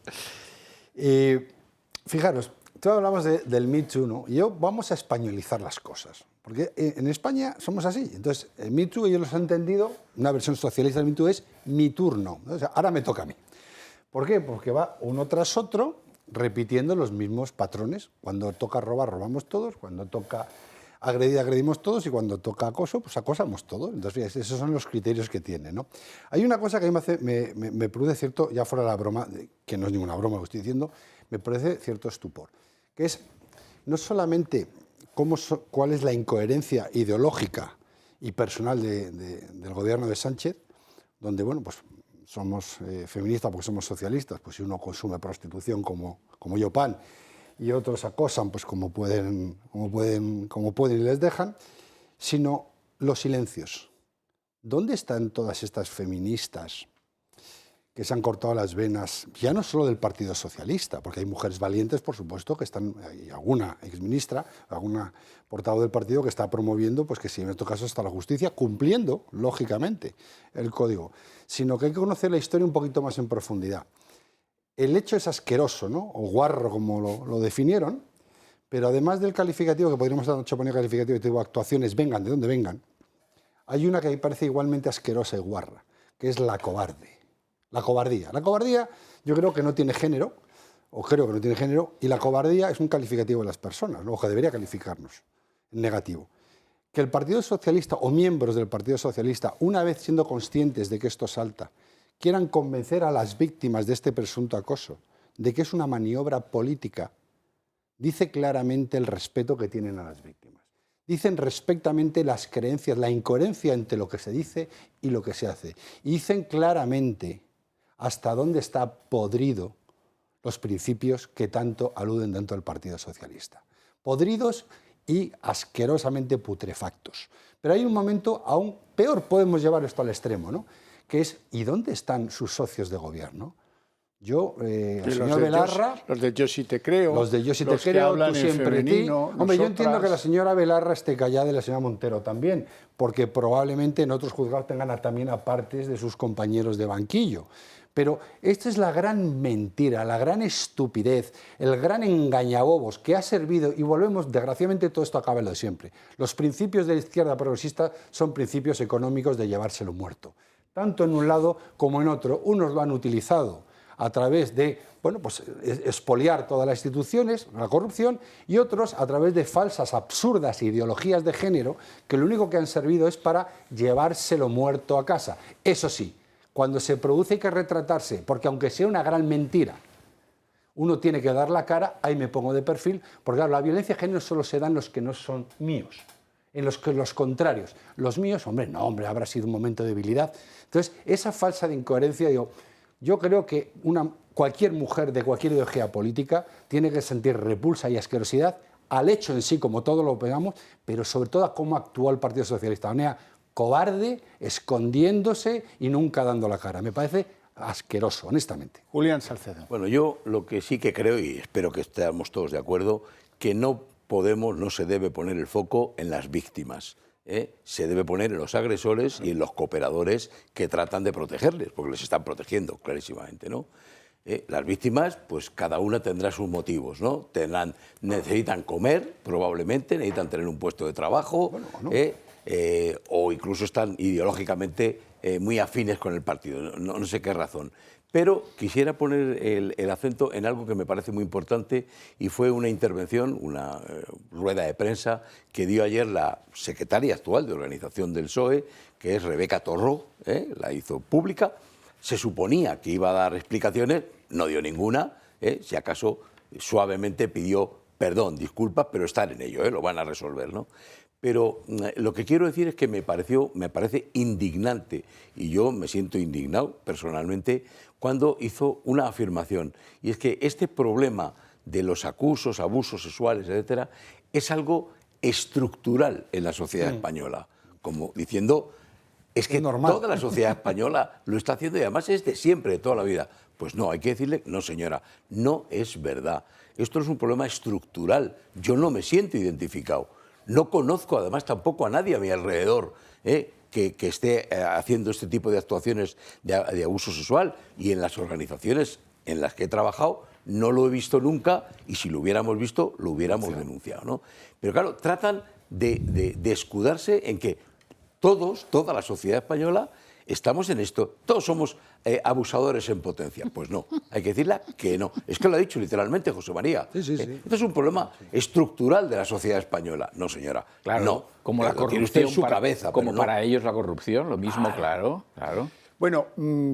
fijaros, todos hablamos del Me Too, ¿no? Y vamos a españolizar las cosas, porque en España somos así. Entonces, el Me Too, ellos lo han entendido, una versión socialista del Me Too es mi turno. O sea, ahora me toca a mí. ¿Por qué? Porque va uno tras otro repitiendo los mismos patrones. Cuando toca robar, robamos todos. Cuando toca agredir, agredimos todos. Y cuando toca acoso, pues acosamos todos. Entonces, esos son los criterios que tiene, ¿no? Hay una cosa que a mí me produce cierto, ya fuera la broma, que no es ninguna broma lo que estoy diciendo, me produce cierto estupor, que es no solamente cuál es la incoherencia ideológica y personal del gobierno de Sánchez, donde, bueno, pues somos feministas porque somos socialistas, pues si uno consume prostitución como Yopan y otros acosan pues como pueden y les dejan, sino los silencios. ¿Dónde están todas estas feministas que se han cortado las venas, ya no solo del Partido Socialista, porque hay mujeres valientes, por supuesto, que están, hay alguna exministra, alguna portavoz del partido que está promoviendo, pues que si en estos casos está la justicia, cumpliendo, lógicamente, el código, sino que hay que conocer la historia un poquito más en profundidad. El hecho es asqueroso, ¿no? O guarro, como lo definieron, pero además del calificativo, que podríamos dar poner calificativo, tipo actuaciones, vengan de donde vengan, hay una que me parece igualmente asquerosa y guarra, que es la cobarde. La cobardía. La cobardía yo creo que no tiene género, o creo que no tiene género, y la cobardía es un calificativo de las personas, ¿no? O que debería calificarnos en negativo. Que el Partido Socialista o miembros del Partido Socialista, una vez siendo conscientes de que esto salta, quieran convencer a las víctimas de este presunto acoso de que es una maniobra política, dice claramente el respeto que tienen a las víctimas. Dicen respectamente las creencias, la incoherencia entre lo que se dice y lo que se hace. Y dicen claramente hasta dónde está podrido los principios que tanto aluden dentro del Partido Socialista. Podridos y asquerosamente putrefactos. Pero hay un momento aún peor, podemos llevar esto al extremo, ¿no? Que es, ¿y dónde están sus socios de gobierno? Yo, el señor Belarra... Los de Yo sí te creo. Los de Yo sí te creo, tú siempre ti. Hombre, yo entiendo que la señora Belarra esté callada y la señora Montero también, porque probablemente en otros juzgados tengan también a partes de sus compañeros de banquillo. Pero esta es la gran mentira, la gran estupidez, el gran engañabobos que ha servido, y volvemos, desgraciadamente todo esto acaba en lo de siempre. Los principios de la izquierda progresista son principios económicos de llevárselo muerto, tanto en un lado como en otro. Unos lo han utilizado a través de, bueno, pues expoliar todas las instituciones, la corrupción, y otros a través de falsas, absurdas ideologías de género que lo único que han servido es para llevárselo muerto a casa. Eso sí, cuando se produce hay que retratarse, porque aunque sea una gran mentira, uno tiene que dar la cara, ahí me pongo de perfil, porque claro, la violencia de género solo se da en los que no son míos, en los que los contrarios. Los míos, hombre, no, hombre, habrá sido un momento de debilidad. Entonces, esa falsa de incoherencia, yo creo que cualquier mujer de cualquier ideología política tiene que sentir repulsa y asquerosidad al hecho en sí, como todos lo pegamos, pero sobre todo a cómo actuó el Partido Socialista. De manera cobarde, escondiéndose y nunca dando la cara. Me parece asqueroso, honestamente. Julián Salcedo. Bueno, yo lo que sí que creo, y espero que estemos todos de acuerdo, que no se debe poner el foco en las víctimas. Se debe poner en los agresores y en los cooperadores que tratan de protegerles, porque les están protegiendo clarísimamente, ¿no? Las víctimas, pues cada una tendrá sus motivos, ¿no? Necesitan comer, probablemente, necesitan tener un puesto de trabajo, o incluso están ideológicamente muy afines con el partido, no sé qué razón. Pero quisiera poner el acento en algo que me parece muy importante, y fue una intervención, una rueda de prensa que dio ayer la secretaria actual de organización del PSOE, que es Rebeca Torró, la hizo pública. Se suponía que iba a dar explicaciones, no dio ninguna, si acaso suavemente pidió perdón, disculpas, pero están en ello, lo van a resolver, ¿no? Pero lo que quiero decir es que me parece indignante, y yo me siento indignado personalmente, cuando hizo una afirmación, y es que este problema de los abusos sexuales, etcétera, es algo estructural en la sociedad española, como diciendo, es que toda la sociedad española lo está haciendo y además es de siempre, de toda la vida. Pues no, hay que decirle, no señora, no es verdad. Esto es un problema estructural, yo no me siento identificado. No conozco además tampoco a nadie a mi alrededor que esté haciendo este tipo de actuaciones de abuso sexual, y en las organizaciones en las que he trabajado no lo he visto nunca, y si lo hubiéramos visto lo hubiéramos denunciado, ¿no? Pero claro, tratan de escudarse en que toda la sociedad española estamos en esto, todos somos abusadores en potencia. Pues no, hay que decirle que no. Es que lo ha dicho literalmente José María. Sí. Esto es un problema estructural de la sociedad española. No, señora, claro, no. Como la corrupción usted en su para, cabeza. como no. para ellos la corrupción, lo mismo, claro. Bueno,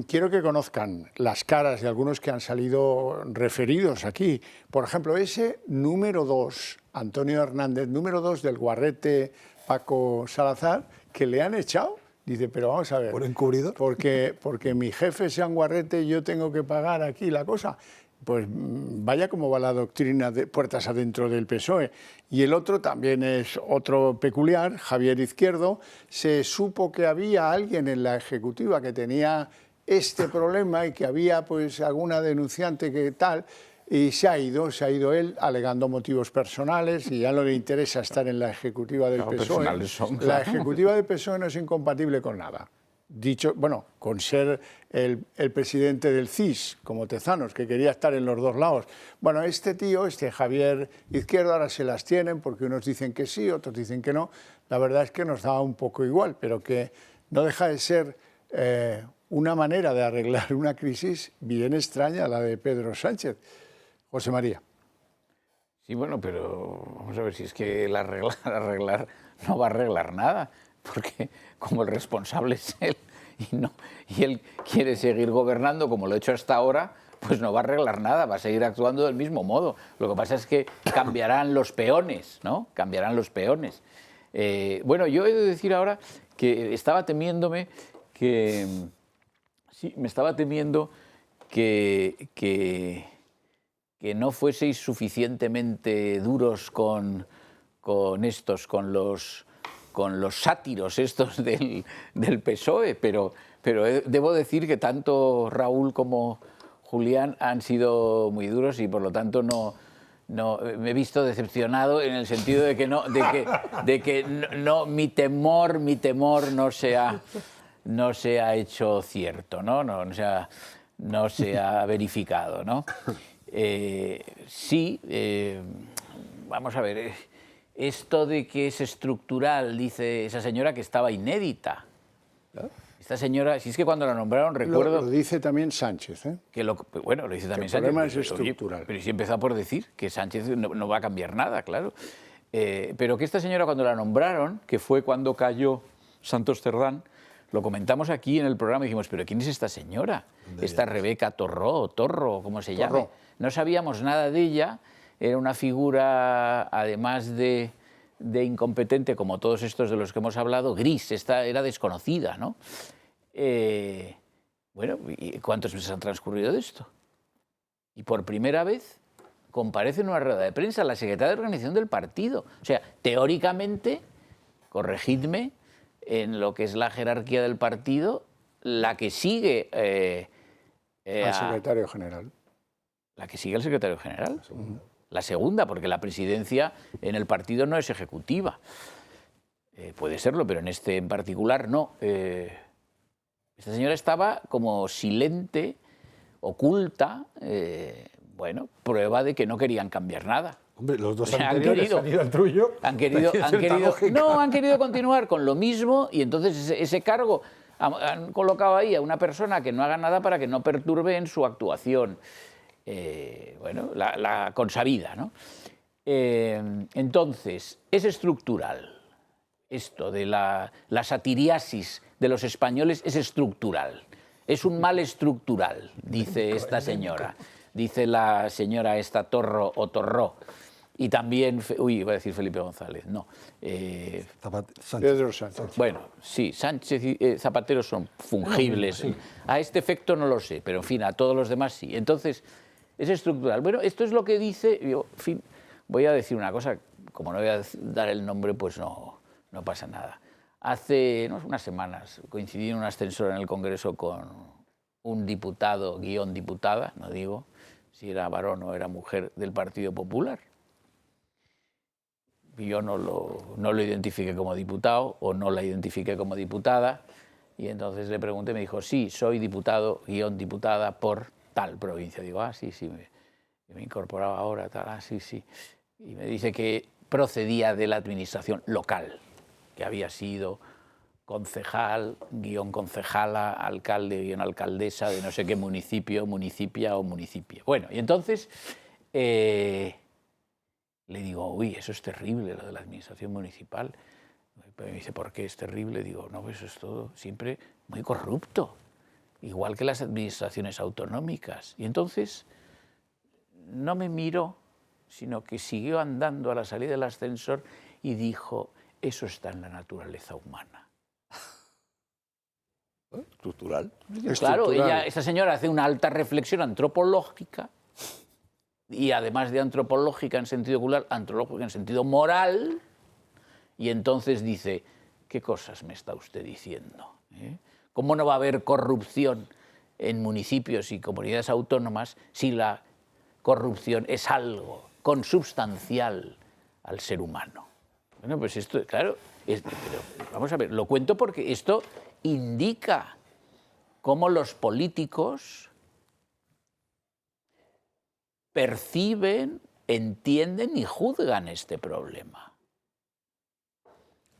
quiero que conozcan las caras de algunos que han salido referidos aquí. Por ejemplo, ese número 2, Antonio Hernández, número 2 del Guarrete Paco Salazar, que le han echado. Dice, pero vamos a ver. ¿Por encubridor? Porque mi jefe sea un Guarrete y yo tengo que pagar aquí la cosa. Pues vaya como va la doctrina de puertas adentro del PSOE. Y el otro también es otro peculiar, Javier Izquierdo. Se supo que había alguien en la ejecutiva que tenía este problema y que había pues alguna denunciante que tal, y se ha ido él alegando motivos personales, y ya no le interesa estar en la ejecutiva del PSOE. La ejecutiva del PSOE no es incompatible con nada. Dicho, bueno, con ser el presidente del CIS, como Tezanos, que quería estar en los dos lados. Bueno, este Javier Izquierdo, ahora se las tienen porque unos dicen que sí, otros dicen que no. La verdad es que nos da un poco igual, pero que no deja de ser una manera de arreglar una crisis bien extraña, la de Pedro Sánchez. José María. Sí, bueno, pero vamos a ver si es que el arreglar no va a arreglar nada, porque como el responsable es él y él quiere seguir gobernando como lo ha hecho hasta ahora, pues no va a arreglar nada, va a seguir actuando del mismo modo. Lo que pasa es que cambiarán los peones, ¿no? Cambiarán los peones. Bueno, yo he de decir ahora que estaba temiéndome que... Sí, me estaba temiendo que no fueseis suficientemente duros con los sátiros estos del PSOE, pero debo decir que tanto Raúl como Julián han sido muy duros, y por lo tanto no me he visto decepcionado en el sentido de que mi temor no se ha hecho cierto, no se ha verificado, ¿no? Sí, vamos a ver, esto de que es estructural, dice esa señora, que estaba inédita. Esta señora, si es que cuando la nombraron, recuerdo... Lo dice también Sánchez, ¿eh? Bueno, lo dice también Sánchez. El problema es estructural. Pero sí empezó por decir que Sánchez no va a cambiar nada, claro. Pero que esta señora, cuando la nombraron, que fue cuando cayó Santos Cerdán, lo comentamos aquí en el programa y dijimos, ¿pero quién es esta señora? Esta Rebeca Torró, ¿cómo se llama? No sabíamos nada de ella, era una figura, además de incompetente, como todos estos de los que hemos hablado, gris, era desconocida, ¿no? Bueno, ¿y cuántos meses han transcurrido de esto? Y por primera vez, comparece en una rueda de prensa la secretaria de organización del partido. O sea, teóricamente, corregidme, en lo que es la jerarquía del partido, la que sigue... al secretario general. La que sigue al secretario general. La segunda, porque la presidencia en el partido no es ejecutiva. Puede serlo, pero en este en particular no. Esta señora estaba como silente, oculta, bueno, prueba de que no querían cambiar nada. Hombre, los dos anteriores han ido al trullo. Han querido continuar con lo mismo y entonces ese cargo han colocado ahí a una persona que no haga nada para que no perturbe en su actuación. Bueno, la consabida, ¿no? Entonces, es estructural. Esto de la satiriasis de los españoles es estructural. Es un mal estructural, dice esta señora. Dice la señora esta Torro o Torró. Y también, iba a decir Felipe González, no. Pedro Sánchez. Bueno, sí, Sánchez y Zapatero son fungibles. Sí. A este efecto no lo sé, pero en fin, a todos los demás sí. Entonces, es estructural. Bueno, esto es lo que dice, yo, en fin, voy a decir una cosa, como no voy a dar el nombre, pues no pasa nada. Hace unas semanas coincidí en un ascensor en el Congreso con un diputado, diputada, no digo si era varón o era mujer, del Partido Popular. Yo no lo identifiqué como diputado o no la identifiqué como diputada y entonces le pregunté, me dijo, sí, soy diputado, diputada por tal provincia. Digo, sí, me incorporaba ahora, tal, sí. Y me dice que procedía de la administración local, que había sido concejal, concejala, alcalde, alcaldesa de no sé qué municipio, municipia o municipio. Bueno, y entonces le digo, eso es terrible, lo de la administración municipal. Me dice, ¿por qué es terrible? Digo, no, pues eso es todo siempre muy corrupto, igual que las administraciones autonómicas. Y entonces no me miró, sino que siguió andando a la salida del ascensor y dijo, eso está en la naturaleza humana. Estructural. Claro, esta señora hace una alta reflexión antropológica y además de antropológica en sentido ocular, antropológica en sentido moral, y entonces dice, ¿qué cosas me está usted diciendo? ¿Cómo no va a haber corrupción en municipios y comunidades autónomas si la corrupción es algo consubstancial al ser humano? Bueno, pues esto, claro, pero vamos a ver, lo cuento porque esto indica cómo los políticos perciben, entienden y juzgan este problema.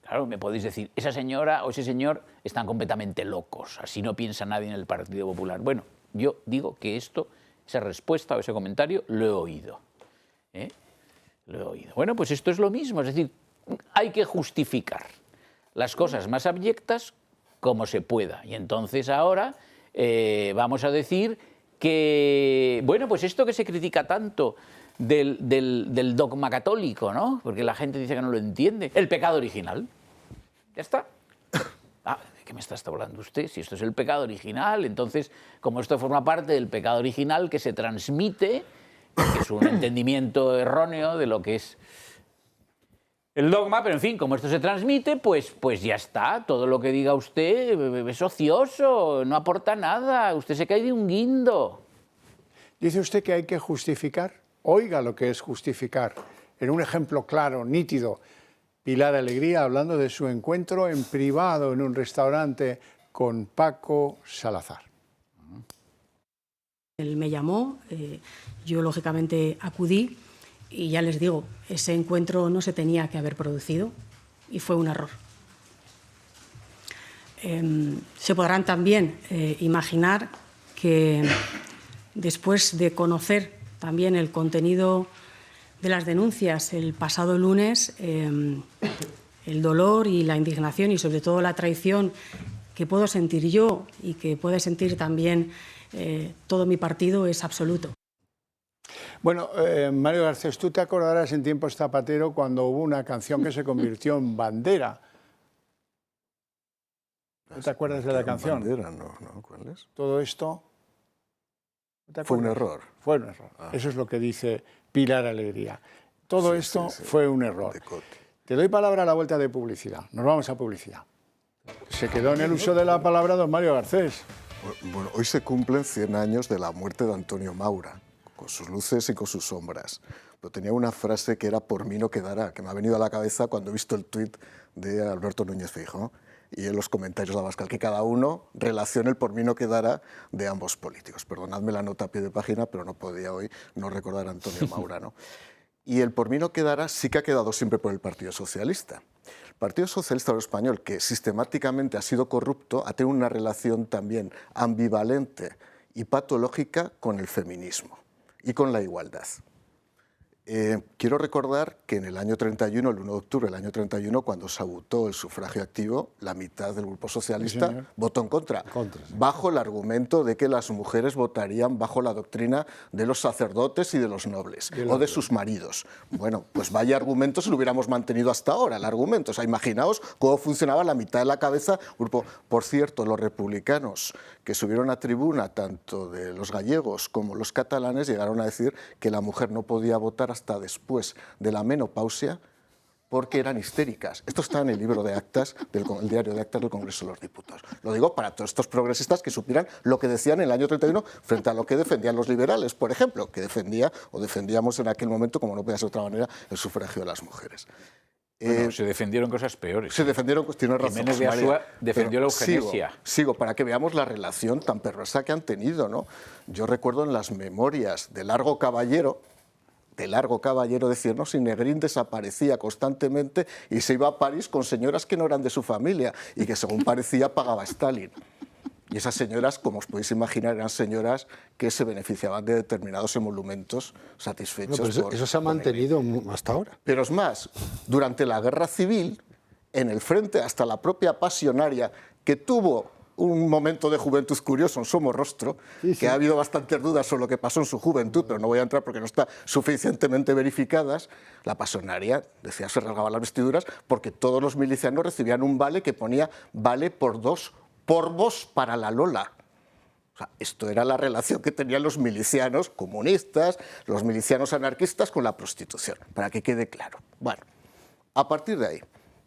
Claro, me podéis decir, esa señora o ese señor están completamente locos, así no piensa nadie en el Partido Popular. Bueno, yo digo que esa respuesta o ese comentario lo he oído. Lo he oído. Bueno, pues esto es lo mismo, es decir, hay que justificar las cosas más abyectas como se pueda. Y entonces ahora vamos a decir que, bueno, pues esto que se critica tanto del dogma católico, ¿no? Porque la gente dice que no lo entiende. El pecado original. Ya está. ¿De qué me está hablando usted? Si esto es el pecado original, entonces, como esto forma parte del pecado original que se transmite, que es un entendimiento erróneo de lo que es el dogma, pero en fin, como esto se transmite, pues ya está. Todo lo que diga usted es ocioso, no aporta nada, usted se cae de un guindo. Dice usted que hay que justificar. Oiga lo que es justificar. En un ejemplo claro, nítido, Pilar Alegría hablando de su encuentro en privado en un restaurante con Paco Salazar. Él me llamó, yo lógicamente acudí. Y ya les digo, ese encuentro no se tenía que haber producido y fue un error. Se podrán también imaginar que después de conocer también el contenido de las denuncias el pasado lunes, el dolor y la indignación y sobre todo la traición que puedo sentir yo y que puede sentir también todo mi partido es absoluto. Bueno, Mario Garcés, tú te acordarás en tiempos Zapatero cuando hubo una canción que se convirtió en bandera. ¿No te acuerdas de la canción? Bandera, no, ¿cuál es? Todo esto Fue un error. Fue un error. Eso es lo que dice Pilar Alegría. Todo esto fue un error. Te doy palabra a la vuelta de publicidad. Nos vamos a publicidad. Se quedó en el uso de la palabra don Mario Garcés. Bueno, hoy se cumplen 100 años de la muerte de Antonio Maura, con sus luces y con sus sombras. Pero tenía una frase que era "por mí no quedará", que me ha venido a la cabeza cuando he visto el tuit de Alberto Núñez Feijóo y en los comentarios de Abascal, que cada uno relacione el "por mí no quedará" de ambos políticos. Perdonadme la nota a pie de página, pero no podía hoy no recordar a Antonio Maura, ¿no? Y el "por mí no quedará" sí que ha quedado siempre por el Partido Socialista. El Partido Socialista Obrero Español, que sistemáticamente ha sido corrupto, ha tenido una relación también ambivalente y patológica con el feminismo y con la igualdad. Quiero recordar que en el año 31, el 1 de octubre del año 31, cuando se votó el sufragio activo, la mitad del Grupo Socialista votó en contra, bajo el argumento de que las mujeres votarían bajo la doctrina de los sacerdotes y de los nobles, o de sus maridos. Bueno, pues vaya argumento si lo hubiéramos mantenido hasta ahora, el argumento. O sea, imaginaos cómo funcionaba la mitad de la cabeza. Grupo. Por cierto, los republicanos que subieron a tribuna, tanto de los gallegos como los catalanes, llegaron a decir que la mujer no podía votar hasta después de la menopausia porque eran histéricas. Esto está en el libro de actas, el diario de actas del Congreso de los Diputados. Lo digo para todos estos progresistas que supieran lo que decían en el año 31 frente a lo que defendían los liberales, por ejemplo, que defendíamos en aquel momento, como no podía ser de otra manera, el sufragio de las mujeres. Bueno, se defendieron cosas peores. Se defendieron, tiene razón. Jiménez de Asúa defendió la eugenesia. Sigo, para que veamos la relación tan perversa que han tenido, ¿no? Yo recuerdo en las memorias de Largo Caballero decirnos si Negrín desaparecía constantemente y se iba a París con señoras que no eran de su familia y que, según parecía, pagaba Stalin. Y esas señoras, como os podéis imaginar, eran señoras que se beneficiaban de determinados emolumentos satisfechos. No, pero eso se ha mantenido hasta ahora. Pero es más, durante la Guerra Civil, en el frente, hasta la propia Pasionaria, que tuvo un momento de juventud curioso en Somorrostro, que ha habido bastantes dudas sobre lo que pasó en su juventud, pero no voy a entrar porque no está suficientemente verificadas. La Pasionaria, decía, se rasgaba las vestiduras porque todos los milicianos recibían un vale que ponía "vale por 2 porvos para la Lola". O sea, esto era la relación que tenían los milicianos comunistas, los milicianos anarquistas con la prostitución, para que quede claro. Bueno, a partir de ahí,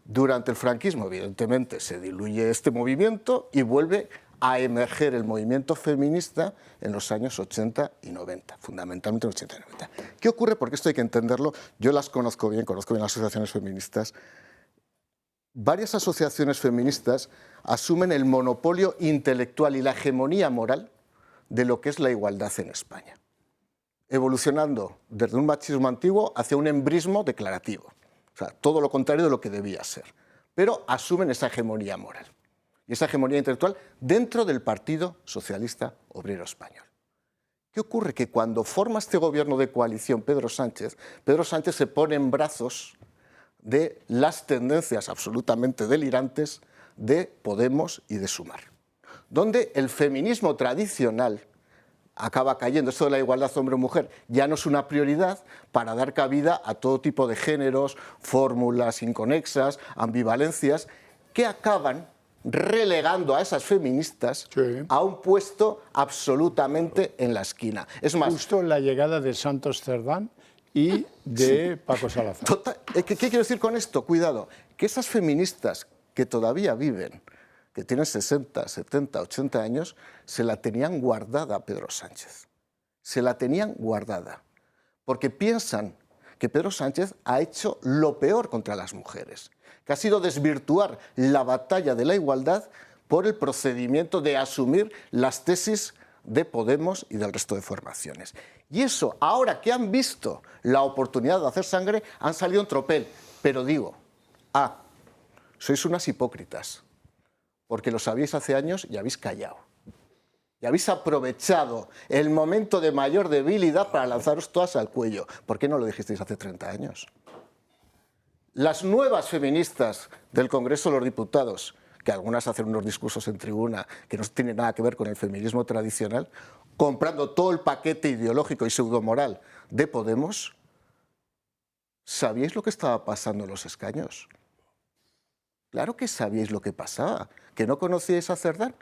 durante el franquismo, evidentemente, se diluye este movimiento y vuelve a emerger el movimiento feminista en los años 80 y 90, fundamentalmente en 80 y 90. ¿Qué ocurre? Porque esto hay que entenderlo. Yo las conozco bien las asociaciones feministas. Varias asociaciones feministas asumen el monopolio intelectual y la hegemonía moral de lo que es la igualdad en España, evolucionando desde un machismo antiguo hacia un embrismo declarativo. O sea, todo lo contrario de lo que debía ser. Pero asumen esa hegemonía moral y esa hegemonía intelectual dentro del Partido Socialista Obrero Español. ¿Qué ocurre? Que cuando forma este gobierno de coalición Pedro Sánchez se pone en brazos de las tendencias absolutamente delirantes de Podemos y de Sumar, donde el feminismo tradicional acaba cayendo. Esto de la igualdad hombre-mujer ya no es una prioridad para dar cabida a todo tipo de géneros, fórmulas inconexas, ambivalencias, que acaban relegando a esas feministas a un puesto absolutamente en la esquina. Es más, justo en la llegada de Santos Cerdán y de Paco Salazar. ¿Qué quiero decir con esto? Cuidado, que esas feministas que todavía viven, que tienen 60, 70, 80 años, se la tenían guardada a Pedro Sánchez. Se la tenían guardada. Porque piensan que Pedro Sánchez ha hecho lo peor contra las mujeres, que ha sido desvirtuar la batalla de la igualdad por el procedimiento de asumir las tesis de Podemos y del resto de formaciones. Y eso, ahora que han visto la oportunidad de hacer sangre, han salido en tropel. Pero digo, sois unas hipócritas, porque lo sabíais hace años y habéis callado. Y habéis aprovechado el momento de mayor debilidad para lanzaros todas al cuello. ¿Por qué no lo dijisteis hace 30 años? Las nuevas feministas del Congreso de los Diputados, que algunas hacen unos discursos en tribuna que no tienen nada que ver con el feminismo tradicional, comprando todo el paquete ideológico y pseudomoral de Podemos, ¿sabíais lo que estaba pasando en los escaños? Claro que sabíais lo que pasaba. ¿Que no conocíais a Cerdán?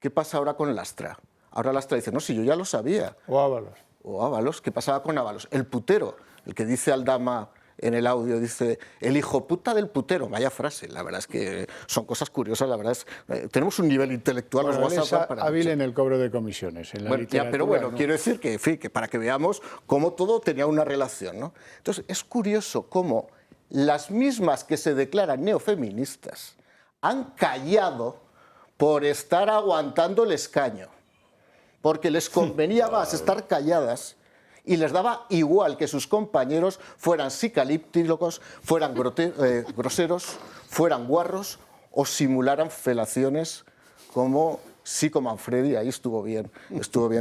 ¿Qué pasa ahora con Lastra? ahora Lastra dice, no, si yo ya lo sabía. O Ábalos. O Ábalos, ¿qué pasaba con Ábalos? El putero, el que dice Aldama en el audio, dice, el hijo puta del putero. Vaya frase, la verdad es que son cosas curiosas, la verdad es... tenemos un nivel intelectual... Bueno, él es hábil en el cobro de comisiones, en la literatura, pero bueno, ¿no? quiero decir que, en fin, que para que veamos cómo todo tenía una relación, ¿no? Entonces, es curioso cómo las mismas que se declaran neofeministas han callado por estar aguantando el escaño, porque les convenía más estar calladas y les daba igual que sus compañeros fueran psicalípticos, fueran groseros, fueran guarros o simularan felaciones como Manfredi. Ahí estuvo bien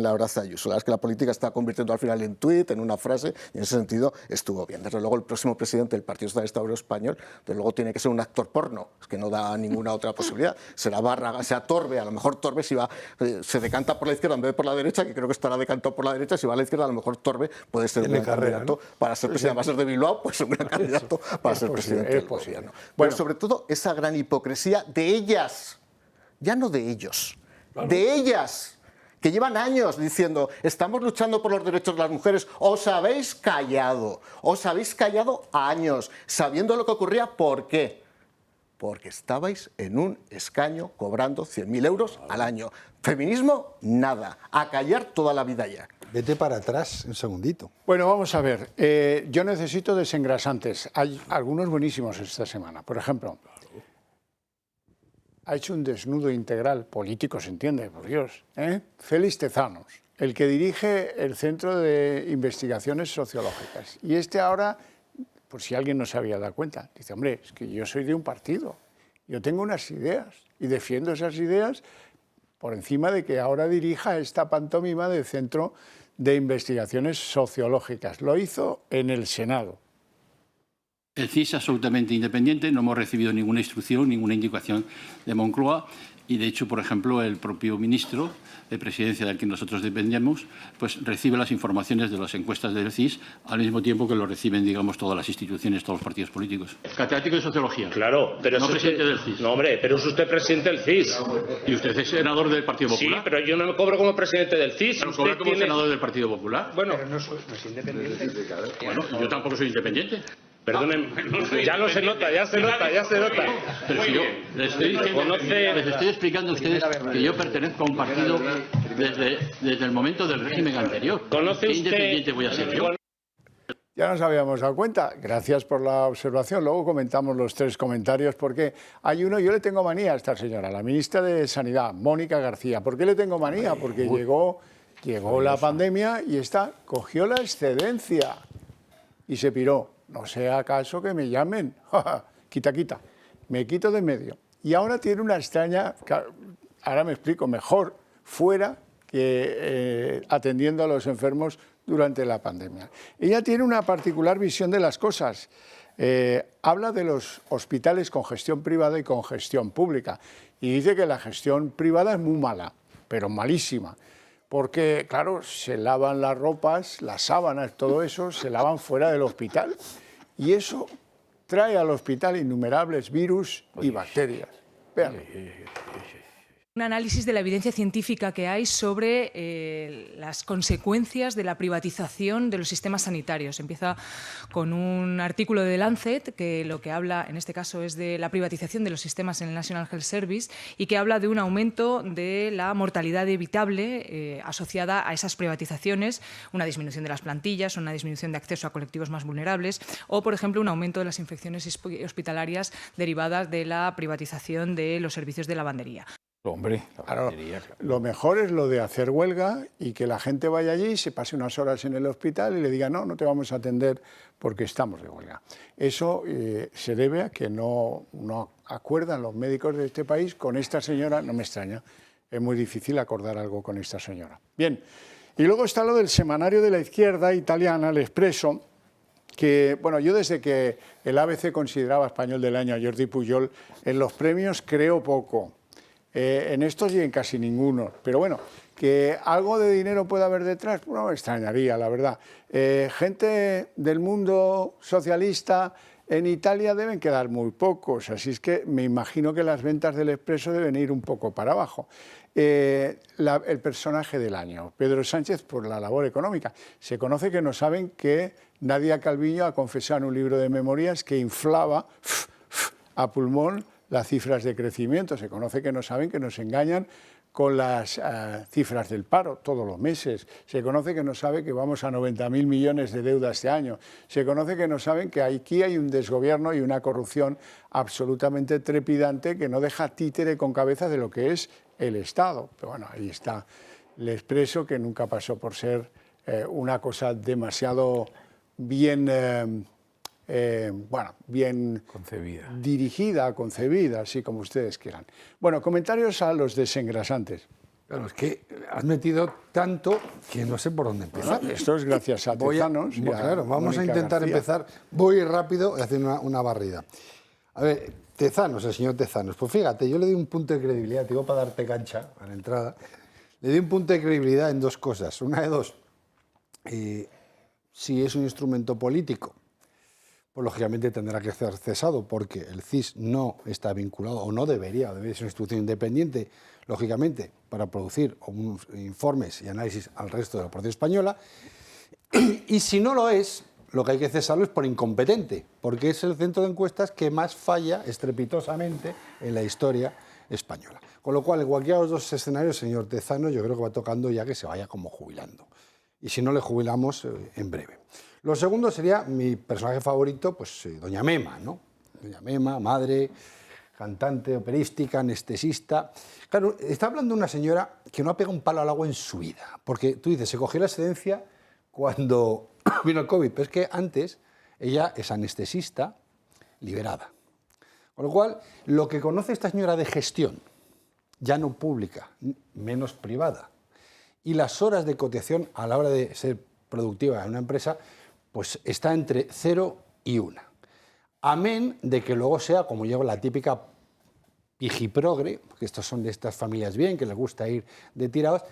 la verdad Ayuso. La verdad es que la política está convirtiendo al final en tuit, en una frase, y en ese sentido estuvo bien. Desde luego el próximo presidente del Partido Socialista Obrero Español, desde luego tiene que ser un actor porno, es que no da ninguna otra posibilidad. Será Bárraga, sea Torbe, a lo mejor Torbe si va, se decanta por la izquierda en vez de por la derecha, que creo que estará decantado por la derecha, si va a la izquierda a lo mejor Torbe puede ser un gran candidato para ser presidente. Va a ser de Bilbao, pues un gran candidato para ser presidente del gobierno. Bueno, sobre todo esa gran hipocresía de ellas, ya no de ellos. De ellas, que llevan años diciendo, estamos luchando por los derechos de las mujeres, os habéis callado años, sabiendo lo que ocurría. ¿Por qué? Porque estabais en un escaño cobrando 100.000 euros al año. Feminismo, nada, a callar toda la vida ya. Vete para atrás un segundito. Bueno, vamos a ver, yo necesito desengrasantes, hay algunos buenísimos esta semana, por ejemplo... Ha hecho un desnudo integral, político se entiende, por Dios, Félix Tezanos, el que dirige el Centro de Investigaciones Sociológicas. Y ahora, por si alguien no se había dado cuenta, dice, hombre, es que yo soy de un partido, yo tengo unas ideas y defiendo esas ideas por encima de que ahora dirija esta pantomima del Centro de Investigaciones Sociológicas. Lo hizo en el Senado. El CIS es absolutamente independiente, no hemos recibido ninguna instrucción, ninguna indicación de Moncloa y, de hecho, por ejemplo, el propio ministro de Presidencia del que nosotros dependemos, pues recibe las informaciones de las encuestas del CIS al mismo tiempo que lo reciben, digamos, todas las instituciones, todos los partidos políticos. Catedrático de Sociología. Claro, pero no presidente del CIS. No, hombre, pero es usted presidente del CIS. ¿Y usted es senador del Partido Popular? Sí, pero yo no me cobro como presidente del CIS. ¿Pero cobra como senador del Partido Popular? Bueno, pero no es independiente. Bueno, yo tampoco soy independiente. Perdonen, ya no se nota, ya se nota. Pero si yo les estoy explicando a ustedes que yo pertenezco a un partido desde el momento del régimen anterior. ¿Conoce usted? ¿Qué independiente voy a ser yo? Ya nos habíamos dado cuenta, gracias por la observación. Luego comentamos los tres comentarios, porque hay uno, yo le tengo manía a esta señora, la ministra de Sanidad, Mónica García. ¿Por qué le tengo manía? Porque llegó la pandemia y cogió la excedencia y se piró. No sea acaso que me llamen, quita, me quito de medio. Y ahora tiene una extraña, ahora me explico mejor, fuera que atendiendo a los enfermos durante la pandemia. Ella tiene una particular visión de las cosas. Habla de los hospitales con gestión privada y con gestión pública. Y dice que la gestión privada es muy mala, pero malísima. Porque, claro, se lavan las ropas, las sábanas, todo eso, se lavan fuera del hospital. Y eso trae al hospital innumerables virus y bacterias. Vean. Un análisis de la evidencia científica que hay sobre las consecuencias de la privatización de los sistemas sanitarios. Empieza con un artículo de The Lancet que lo que habla, en este caso, es de la privatización de los sistemas en el National Health Service y que habla de un aumento de la mortalidad evitable asociada a esas privatizaciones, una disminución de las plantillas, una disminución de acceso a colectivos más vulnerables o, por ejemplo, un aumento de las infecciones hospitalarias derivadas de la privatización de los servicios de lavandería. Hombre, claro, lo mejor es lo de hacer huelga y que la gente vaya allí, se pase unas horas en el hospital y le diga no te vamos a atender porque estamos de huelga. Eso se debe a que no acuerdan los médicos de este país con esta señora, no me extraña, es muy difícil acordar algo con esta señora. Bien, y luego está lo del semanario de la izquierda italiana, el Espresso, que, bueno, yo desde que el ABC consideraba Español del Año a Jordi Pujol, en los premios creo poco. En estos y en casi ninguno. Pero bueno, que algo de dinero pueda haber detrás, no me extrañaría, la verdad. Gente del mundo socialista en Italia deben quedar muy pocos, así es que me imagino que las ventas del Expreso deben ir un poco para abajo. el personaje del año, Pedro Sánchez, por la labor económica. Se conoce que no saben que Nadia Calviño ha confesado en un libro de memorias que inflaba a pulmón las cifras de crecimiento. Se conoce que no saben que nos engañan con las cifras del paro todos los meses. Se conoce que no sabe que vamos a 90.000 millones de deuda este año. Se conoce que no saben que aquí hay un desgobierno y una corrupción absolutamente trepidante que no deja títere con cabeza de lo que es el Estado. Pero bueno, ahí está el Expreso, que nunca pasó por ser una cosa demasiado bien... bien concebida, dirigida, concebida, así como ustedes quieran. Bueno, comentarios a los desengrasantes. Claro, es que has metido tanto que no sé por dónde empezar. Bueno, esto es gracias a Tezanos. Claro, vamos a intentar García. empezar. Voy rápido y hacer una barrida. A ver, Tezanos, el señor Tezanos. Pues fíjate, yo le di un punto de credibilidad, te digo para darte cancha a la entrada. Le di un punto de credibilidad en dos cosas. Una de dos, si es un instrumento político, pues lógicamente tendrá que ser cesado porque el CIS no está vinculado o no debería ser una institución independiente, lógicamente, para producir unos informes y análisis al resto de la población española. Y si no lo es, lo que hay que cesarlo es por incompetente, porque es el centro de encuestas que más falla estrepitosamente en la historia española. Con lo cual, en cualquiera de los dos escenarios, señor Tezanos, yo creo que va tocando ya que se vaya como jubilando. Y si no le jubilamos, en breve. Lo segundo sería mi personaje favorito, pues doña Mema, ¿no? Doña Mema, madre, cantante, operística, anestesista. Claro, está hablando de una señora que no ha pegado un palo al agua en su vida, porque tú dices, se cogió la excedencia cuando vino el COVID, pero es que antes ella es anestesista liberada. Con lo cual, lo que conoce esta señora de gestión, ya no pública, menos privada, y las horas de cotización a la hora de ser productiva en una empresa, pues está entre 0 y 1. Amén de que luego sea, como lleva la típica pijiprogre, que estos son de estas familias bien, que les gusta ir de tirados,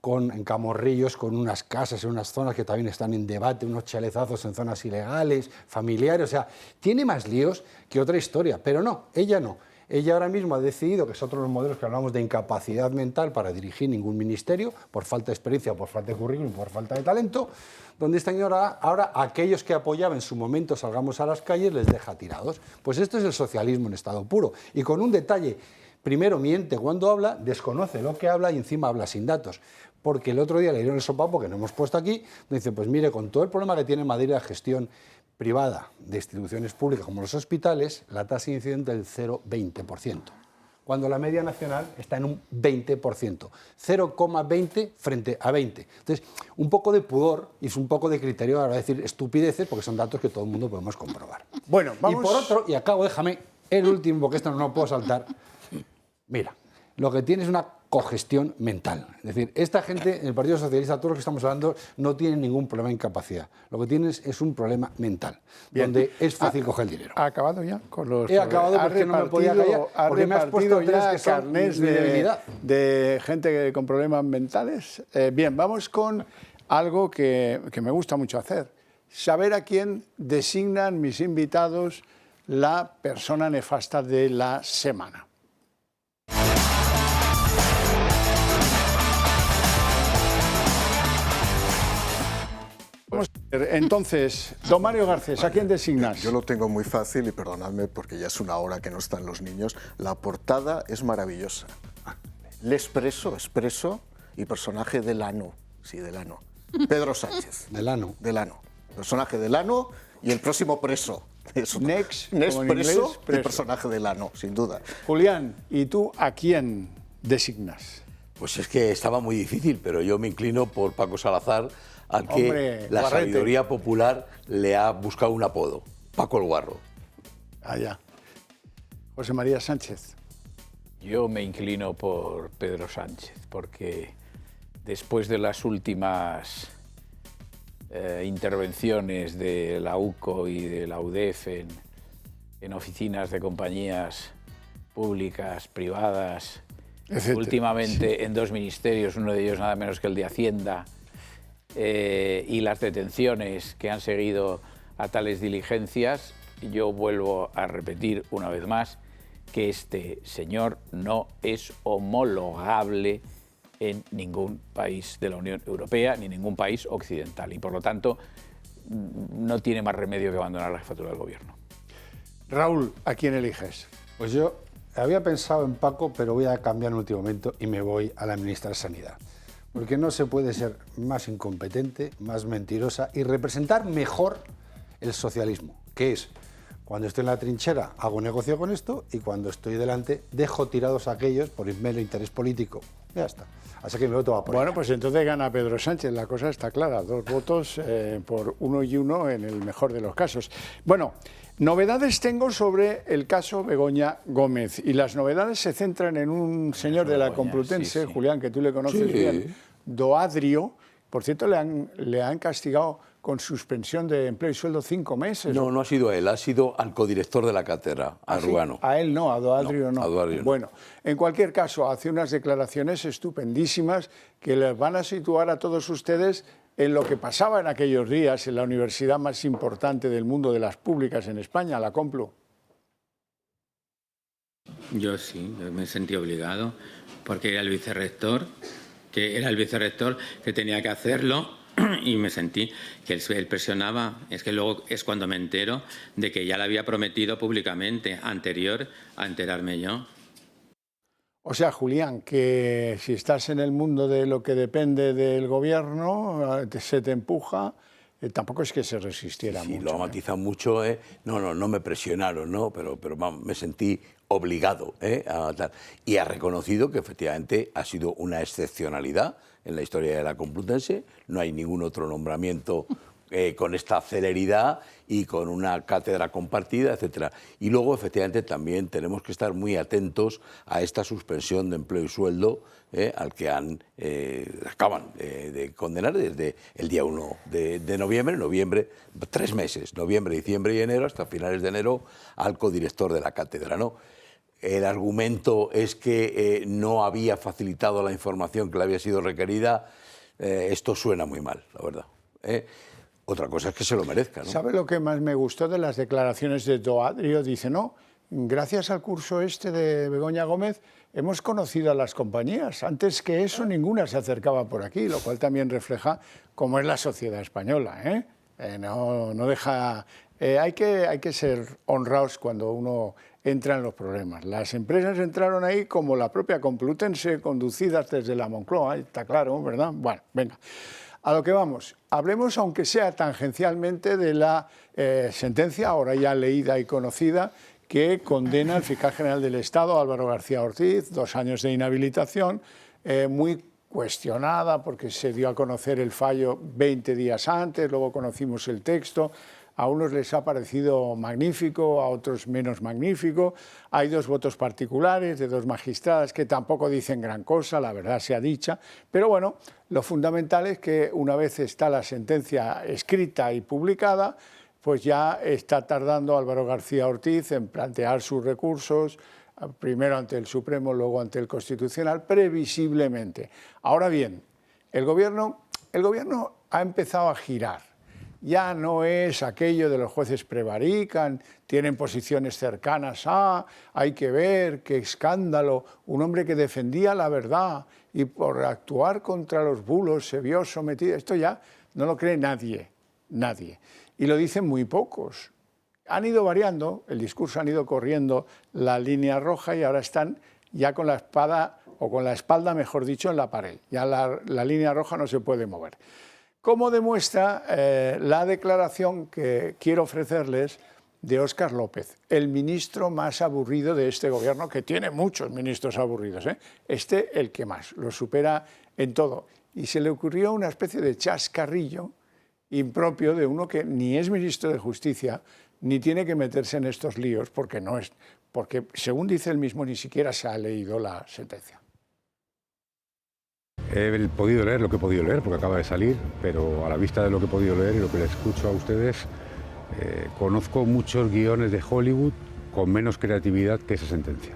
en camorrillos, con unas casas en unas zonas que también están en debate, unos chaletazos en zonas ilegales, familiares, o sea, tiene más líos que otra historia, pero no, ella no. Ella ahora mismo ha decidido, que es otro de los modelos que hablamos de incapacidad mental para dirigir ningún ministerio, por falta de experiencia, por falta de currículum, por falta de talento, donde esta señora ahora aquellos que apoyaba en su momento salgamos a las calles les deja tirados. Pues esto es el socialismo en estado puro. Y con un detalle, primero miente cuando habla, desconoce lo que habla y encima habla sin datos. Porque el otro día le dieron el sopapo que no hemos puesto aquí, donde dice, pues mire, con todo el problema que tiene Madrid la gestión privada de instituciones públicas como los hospitales, la tasa de incidente es del 0,20%, cuando la media nacional está en un 20%, 0,20 frente a 20. Entonces, un poco de pudor y es un poco de criterio a decir estupideces, porque son datos que todo el mundo podemos comprobar. Bueno, vamos... Y por otro, y acabo, déjame, el último, porque esto no lo puedo saltar. Mira, lo que tiene es una cogestión mental. Es decir, esta gente en el Partido Socialista, todos los que estamos hablando, no tienen ningún problema de incapacidad. Lo que tienen es un problema mental, bien, donde es fácil coger el dinero. ¿Ha acabado ya con los...? He acabado porque no me podía callar, porque me has puesto tres que son carnés mi debilidad. de gente con problemas mentales. Bien, vamos con algo que me gusta mucho hacer. Saber a quién designan mis invitados la persona nefasta de la semana. Entonces, don Mario Garcés, ¿a quién designas? Yo lo tengo muy fácil y perdonadme porque ya es una hora que no están los niños. La portada es maravillosa. L'Expreso, expreso y personaje Delano. Sí, Delano. Pedro Sánchez. Delano. Delano. Personaje Delano y el próximo preso. Next preso y preso. personaje Delano, sin duda. Julián, ¿y tú a quién designas? Pues es que estaba muy difícil, pero yo me inclino por Paco Salazar, al que Hombre, la Guarrete. sabiduría popular le ha buscado un apodo, Paco el Guarro. Allá. José María Sánchez. Yo me inclino por Pedro Sánchez, porque después de las últimas intervenciones de la UCO y de la UDEF en oficinas de compañías públicas, privadas, Etcétera. últimamente en dos ministerios, uno de ellos nada menos que el de Hacienda, y las detenciones que han seguido a tales diligencias, yo vuelvo a repetir una vez más que este señor no es homologable en ningún país de la Unión Europea ni ningún país occidental y por lo tanto no tiene más remedio que abandonar la jefatura del gobierno. Raúl, ¿a quién eliges? Pues yo había pensado en Paco, pero voy a cambiar en el último momento y me voy a la ministra de Sanidad. Porque no se puede ser más incompetente, más mentirosa y representar mejor el socialismo, que es cuando estoy en la trinchera hago negocio con esto y cuando estoy delante dejo tirados a aquellos por mero interés político. Ya está. Así que me voto a por Bueno, ella. pues entonces gana Pedro Sánchez, la cosa está clara, 2 votos por 1 y 1 en el mejor de los casos. Bueno, novedades tengo sobre el caso Begoña Gómez y las novedades se centran en un señor de la Complutense, sí, sí. Julián, que tú le conoces bien, Doadrio, por cierto le han castigado con suspensión de empleo y sueldo 5 meses. No, no ha sido a él, ha sido al codirector de la cátedra, a Ruano. A él no, a Doadrio no. A Doadrio no. Bueno, en cualquier caso, hace unas declaraciones estupendísimas que les van a situar a todos ustedes en lo que pasaba en aquellos días en la universidad más importante del mundo de las públicas en España, la Complu. Yo sí, yo me sentí obligado, porque era el vicerrector que tenía que hacerlo y me sentí que él presionaba. Es que luego es cuando me entero de que ya le había prometido públicamente, anterior a enterarme yo. O sea, Julián, que si estás en el mundo de lo que depende del gobierno, se te empuja, tampoco es que se resistiera mucho. Lo ha matizado mucho, no me presionaron, ¿no? pero vamos, me sentí obligado a tal. Y ha reconocido que efectivamente ha sido una excepcionalidad en la historia de la Complutense, no hay ningún otro nombramiento con esta celeridad y con una cátedra compartida, etcétera. Y luego, efectivamente, también tenemos que estar muy atentos a esta suspensión de empleo y sueldo al que acaban de condenar desde el día 1 de noviembre, 3 meses, noviembre, diciembre y enero, hasta finales de enero, al codirector de la cátedra, ¿no? El argumento es que no había facilitado la información que le había sido requerida. Esto suena muy mal, la verdad. Otra cosa es que se lo merezca, ¿no? ¿Sabe lo que más me gustó de las declaraciones de Doadrio? Dice, no, gracias al curso este de Begoña Gómez hemos conocido a las compañías. Antes que eso ninguna se acercaba por aquí, lo cual también refleja cómo es la sociedad española. No deja... hay que ser honrados cuando uno entra en los problemas. Las empresas entraron ahí como la propia Complutense, conducidas desde la Moncloa, está claro, ¿verdad? Bueno, venga. A lo que vamos, hablemos, aunque sea tangencialmente, de la sentencia, ahora ya leída y conocida, que condena al fiscal general del Estado, Álvaro García Ortiz, 2 años de inhabilitación, muy cuestionada porque se dio a conocer el fallo 20 días antes, luego conocimos el texto. A unos les ha parecido magnífico, a otros menos magnífico. Hay 2 votos particulares de 2 magistradas que tampoco dicen gran cosa, la verdad sea dicha. Pero bueno, lo fundamental es que una vez está la sentencia escrita y publicada, pues ya está tardando Álvaro García Ortiz en plantear sus recursos, primero ante el Supremo, luego ante el Constitucional, previsiblemente. Ahora bien, el gobierno ha empezado a girar. Ya no es aquello de los jueces prevarican, tienen posiciones cercanas a, hay que ver, qué escándalo, un hombre que defendía la verdad y por actuar contra los bulos se vio sometido. Esto ya no lo cree nadie. Y lo dicen muy pocos. Han ido variando, el discurso han ido corriendo la línea roja y ahora están ya con la espada, o con la espalda, mejor dicho, en la pared. Ya la línea roja no se puede mover. Como demuestra la declaración que quiero ofrecerles de Óscar López, el ministro más aburrido de este gobierno, que tiene muchos ministros aburridos, este el que más, lo supera en todo. Y se le ocurrió una especie de chascarrillo impropio de uno que ni es ministro de Justicia, ni tiene que meterse en estos líos, porque según dice él mismo, ni siquiera se ha leído la sentencia. He podido leer lo que he podido leer, porque acaba de salir, pero a la vista de lo que he podido leer y lo que les escucho a ustedes, conozco muchos guiones de Hollywood con menos creatividad que esa sentencia.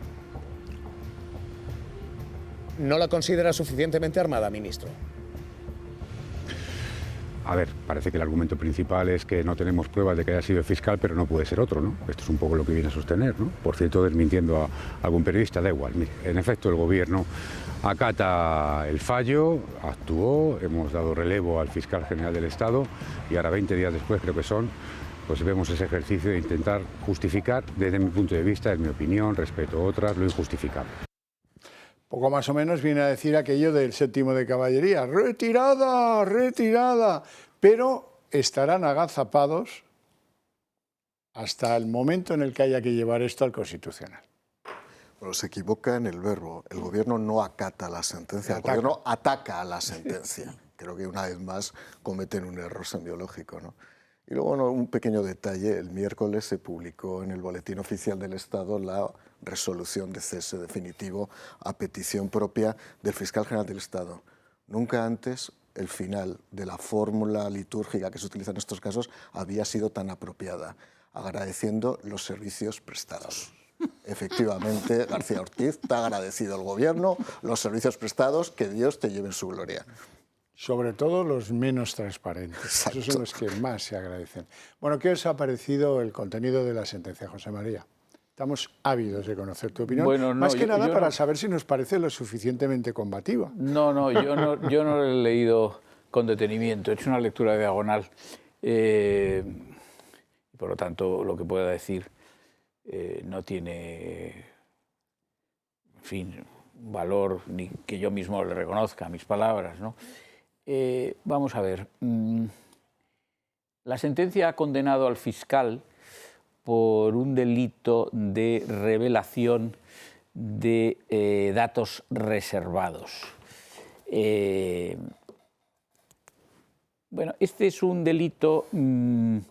¿No la considera suficientemente armada, ministro? A ver, parece que el argumento principal es que no tenemos pruebas de que haya sido el fiscal, pero no puede ser otro, ¿no? Esto es un poco lo que viene a sostener, ¿no? Por cierto, desmintiendo a algún periodista, da igual. Mire, en efecto, el Gobierno acata el fallo, actuó, hemos dado relevo al fiscal general del Estado y ahora 20 días después, creo que son, pues vemos ese ejercicio de intentar justificar, desde mi punto de vista, en mi opinión, respeto a otras, lo injustificable. Poco más o menos viene a decir aquello del séptimo de caballería, retirada, retirada, pero estarán agazapados hasta el momento en el que haya que llevar esto al Constitucional. Bueno, se equivoca en el verbo. El Gobierno no acata la sentencia, el Gobierno ataca a la sentencia. Creo que una vez más cometen un error semiológico, ¿no? Y luego un pequeño detalle, el miércoles se publicó en el Boletín Oficial del Estado la resolución de cese definitivo a petición propia del Fiscal General del Estado. Nunca antes el final de la fórmula litúrgica que se utiliza en estos casos había sido tan apropiada, agradeciendo los servicios prestados. Efectivamente, García Ortiz, te ha agradecido el Gobierno los servicios prestados, que Dios te lleve en su gloria. Sobre todo los menos transparentes. Exacto. Esos son los que más se agradecen. Bueno, ¿qué os ha parecido el contenido de la sentencia, José María? Estamos ávidos de conocer tu opinión, bueno, no, más que nada para no, saber si nos parece lo suficientemente combativa. No, yo no lo he leído con detenimiento, he hecho una lectura diagonal. Por lo tanto, lo que pueda decir no tiene, en fin, valor ni que yo mismo le reconozca a mis palabras, ¿no? Vamos a ver. La sentencia ha condenado al fiscal por un delito de revelación de datos reservados. Bueno, este es un delito en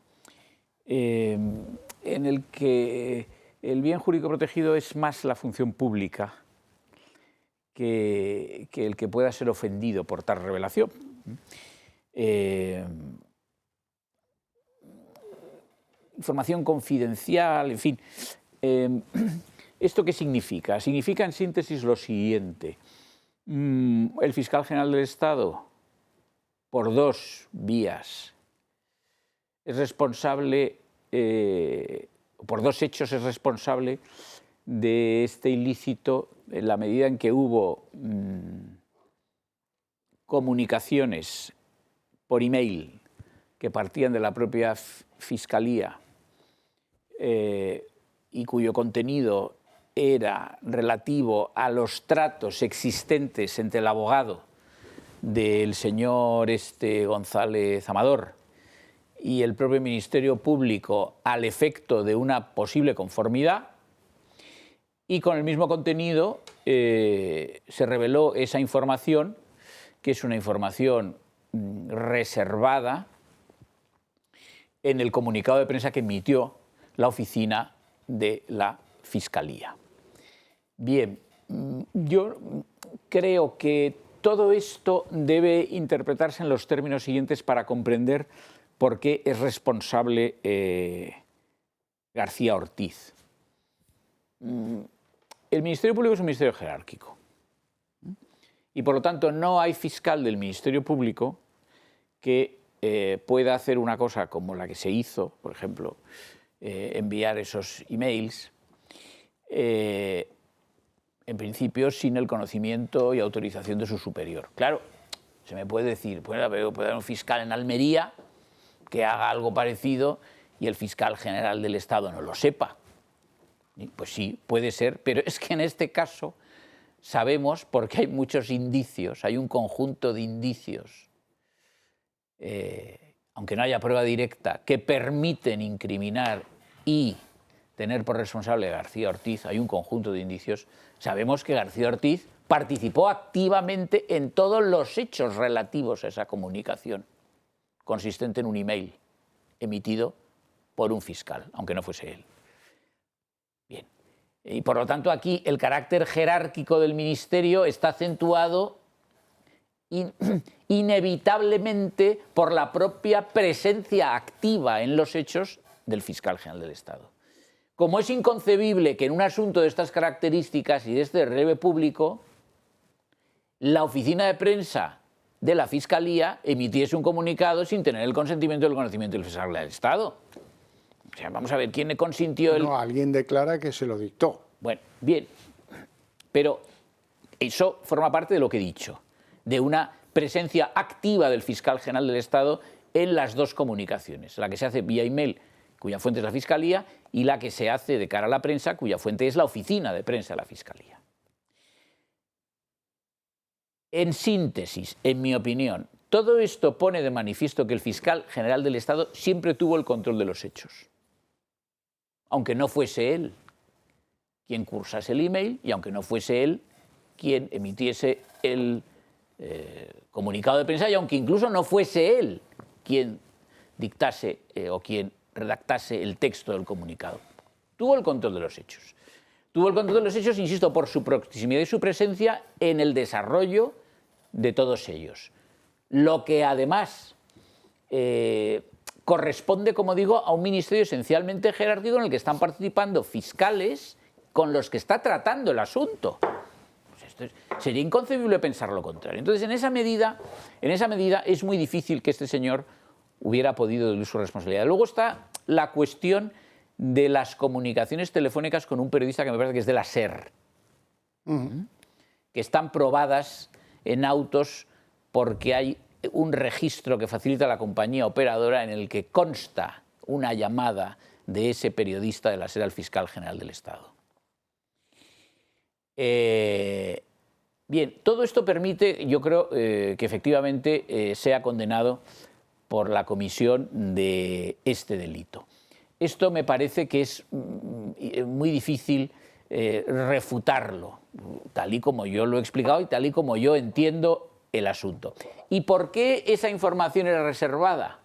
el que el bien jurídico protegido es más la función pública que el que pueda ser ofendido por tal revelación. Información confidencial, en fin. ¿Esto qué significa? Significa en síntesis lo siguiente. El fiscal general del Estado, por dos vías, es responsable, por dos hechos es responsable de este ilícito en la medida en que hubo comunicaciones por email que partían de la propia Fiscalía y cuyo contenido era relativo a los tratos existentes entre el abogado del señor González Amador y el propio Ministerio Público al efecto de una posible conformidad, y con el mismo contenido se reveló esa información, que es una información reservada, en el comunicado de prensa que emitió la oficina de la Fiscalía. Bien, yo creo que todo esto debe interpretarse en los términos siguientes para comprender por qué es responsable García Ortiz. El Ministerio Público es un ministerio jerárquico y, por lo tanto, no hay fiscal del Ministerio Público que pueda hacer una cosa como la que se hizo, por ejemplo, enviar esos emails, en principio sin el conocimiento y autorización de su superior. Claro, se me puede decir, puede haber un fiscal en Almería que haga algo parecido y el fiscal general del Estado no lo sepa. Pues sí, puede ser, pero es que en este caso sabemos, porque hay muchos indicios, hay un conjunto de indicios, aunque no haya prueba directa, que permiten incriminar y tener por responsable a García Ortiz, hay un conjunto de indicios, sabemos que García Ortiz participó activamente en todos los hechos relativos a esa comunicación, consistente en un email emitido por un fiscal, aunque no fuese él. Bien. Y por lo tanto aquí el carácter jerárquico del ministerio está acentuado inevitablemente por la propia presencia activa en los hechos del fiscal general del Estado. Como es inconcebible que en un asunto de estas características y de este relieve público, la oficina de prensa de la Fiscalía emitiese un comunicado sin tener el consentimiento y el conocimiento del fiscal del Estado. O sea, vamos a ver, ¿quién le consintió el...? No, alguien declara que se lo dictó. Bueno, bien, pero eso forma parte de lo que he dicho, de una presencia activa del fiscal general del Estado en las dos comunicaciones, la que se hace vía email, cuya fuente es la Fiscalía, y la que se hace de cara a la prensa, cuya fuente es la oficina de prensa de la Fiscalía. En síntesis, en mi opinión, todo esto pone de manifiesto que el fiscal general del Estado siempre tuvo el control de los hechos, aunque no fuese él quien cursase el email y aunque no fuese él quien emitiese el comunicado de prensa y aunque incluso no fuese él quien dictase o quien redactase el texto del comunicado. Tuvo el control de los hechos. Tuvo el control de los hechos, insisto, por su proximidad y su presencia en el desarrollo de todos ellos. Lo que además corresponde, como digo, a un ministerio esencialmente jerárquico en el que están participando fiscales con los que está tratando el asunto. Pues sería inconcebible pensar lo contrario. Entonces, en esa medida es muy difícil que este señor hubiera podido diluir su responsabilidad. Luego está la cuestión de las comunicaciones telefónicas con un periodista que me parece que es de la SER, que están probadas en autos porque hay un registro que facilita la compañía operadora en el que consta una llamada de ese periodista de la SER al fiscal general del Estado. Bien, todo esto permite, yo creo, que efectivamente sea condenado por la comisión de este delito. Esto me parece que es muy difícil refutarlo, tal y como yo lo he explicado y tal y como yo entiendo el asunto. ¿Y por qué esa información era reservada?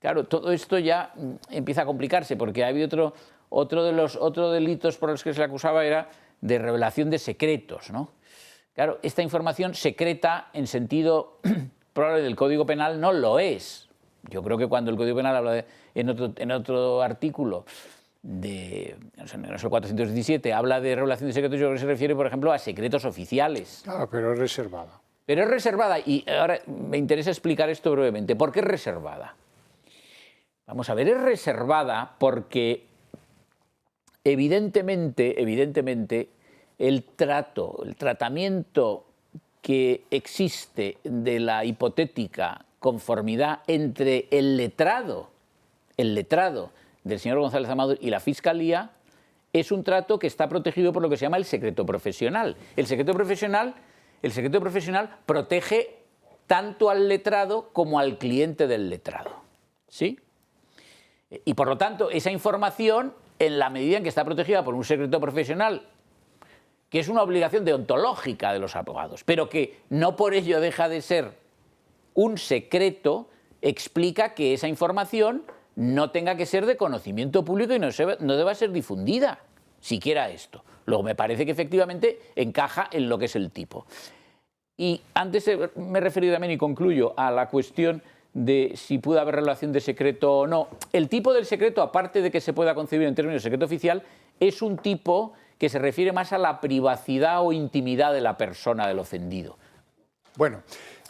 Claro, todo esto ya empieza a complicarse, porque había otro de los delitos por los que se le acusaba era de revelación de secretos, ¿no? Claro, esta información secreta en sentido probable del Código Penal no lo es. Yo creo que cuando el Código Penal habla en otro artículo, no sé, el 417, habla de revelación de secretos, yo creo que se refiere, por ejemplo, a secretos oficiales. Claro, pero es reservada. Pero es reservada, y ahora me interesa explicar esto brevemente. ¿Por qué es reservada? Vamos a ver, es reservada porque evidentemente, el tratamiento que existe de la hipotética conformidad entre el letrado del señor González Amador y la Fiscalía es un trato que está protegido por lo que se llama el secreto profesional. El secreto profesional protege tanto al letrado como al cliente del letrado, ¿sí? Y por lo tanto, esa información, en la medida en que está protegida por un secreto profesional, que es una obligación deontológica de los abogados, pero que no por ello deja de ser un secreto, explica que esa información no tenga que ser de conocimiento público y no deba ser difundida, siquiera esto. Luego me parece que efectivamente encaja en lo que es el tipo. Y antes me he referido también, y concluyo, a la cuestión de si puede haber relación de secreto o no. El tipo del secreto, aparte de que se pueda concebir en términos de secreto oficial, es un tipo que se refiere más a la privacidad o intimidad de la persona del ofendido. Bueno,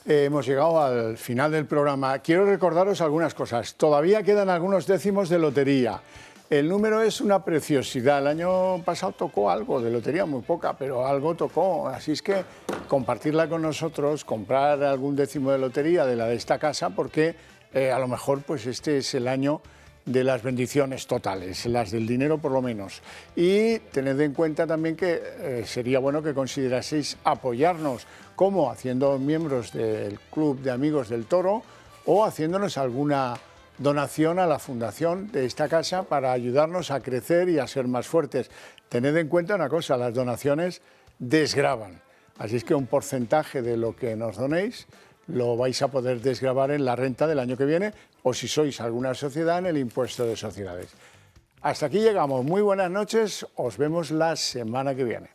hemos llegado al final del programa. Quiero recordaros algunas cosas. Todavía quedan algunos décimos de lotería. El número es una preciosidad. El año pasado tocó algo de lotería, muy poca, pero algo tocó. Así es que compartirla con nosotros, comprar algún décimo de lotería de la de esta casa, porque a lo mejor pues este es el año de las bendiciones totales, las del dinero por lo menos. Y tened en cuenta también que sería bueno que consideraseis apoyarnos, como haciendo miembros del Club de Amigos del Toro o haciéndonos alguna donación a la fundación de esta casa para ayudarnos a crecer y a ser más fuertes. Tened en cuenta una cosa, las donaciones desgravan, así es que un porcentaje de lo que nos donéis lo vais a poder desgravar en la renta del año que viene o si sois alguna sociedad en el impuesto de sociedades. Hasta aquí llegamos, muy buenas noches, os vemos la semana que viene.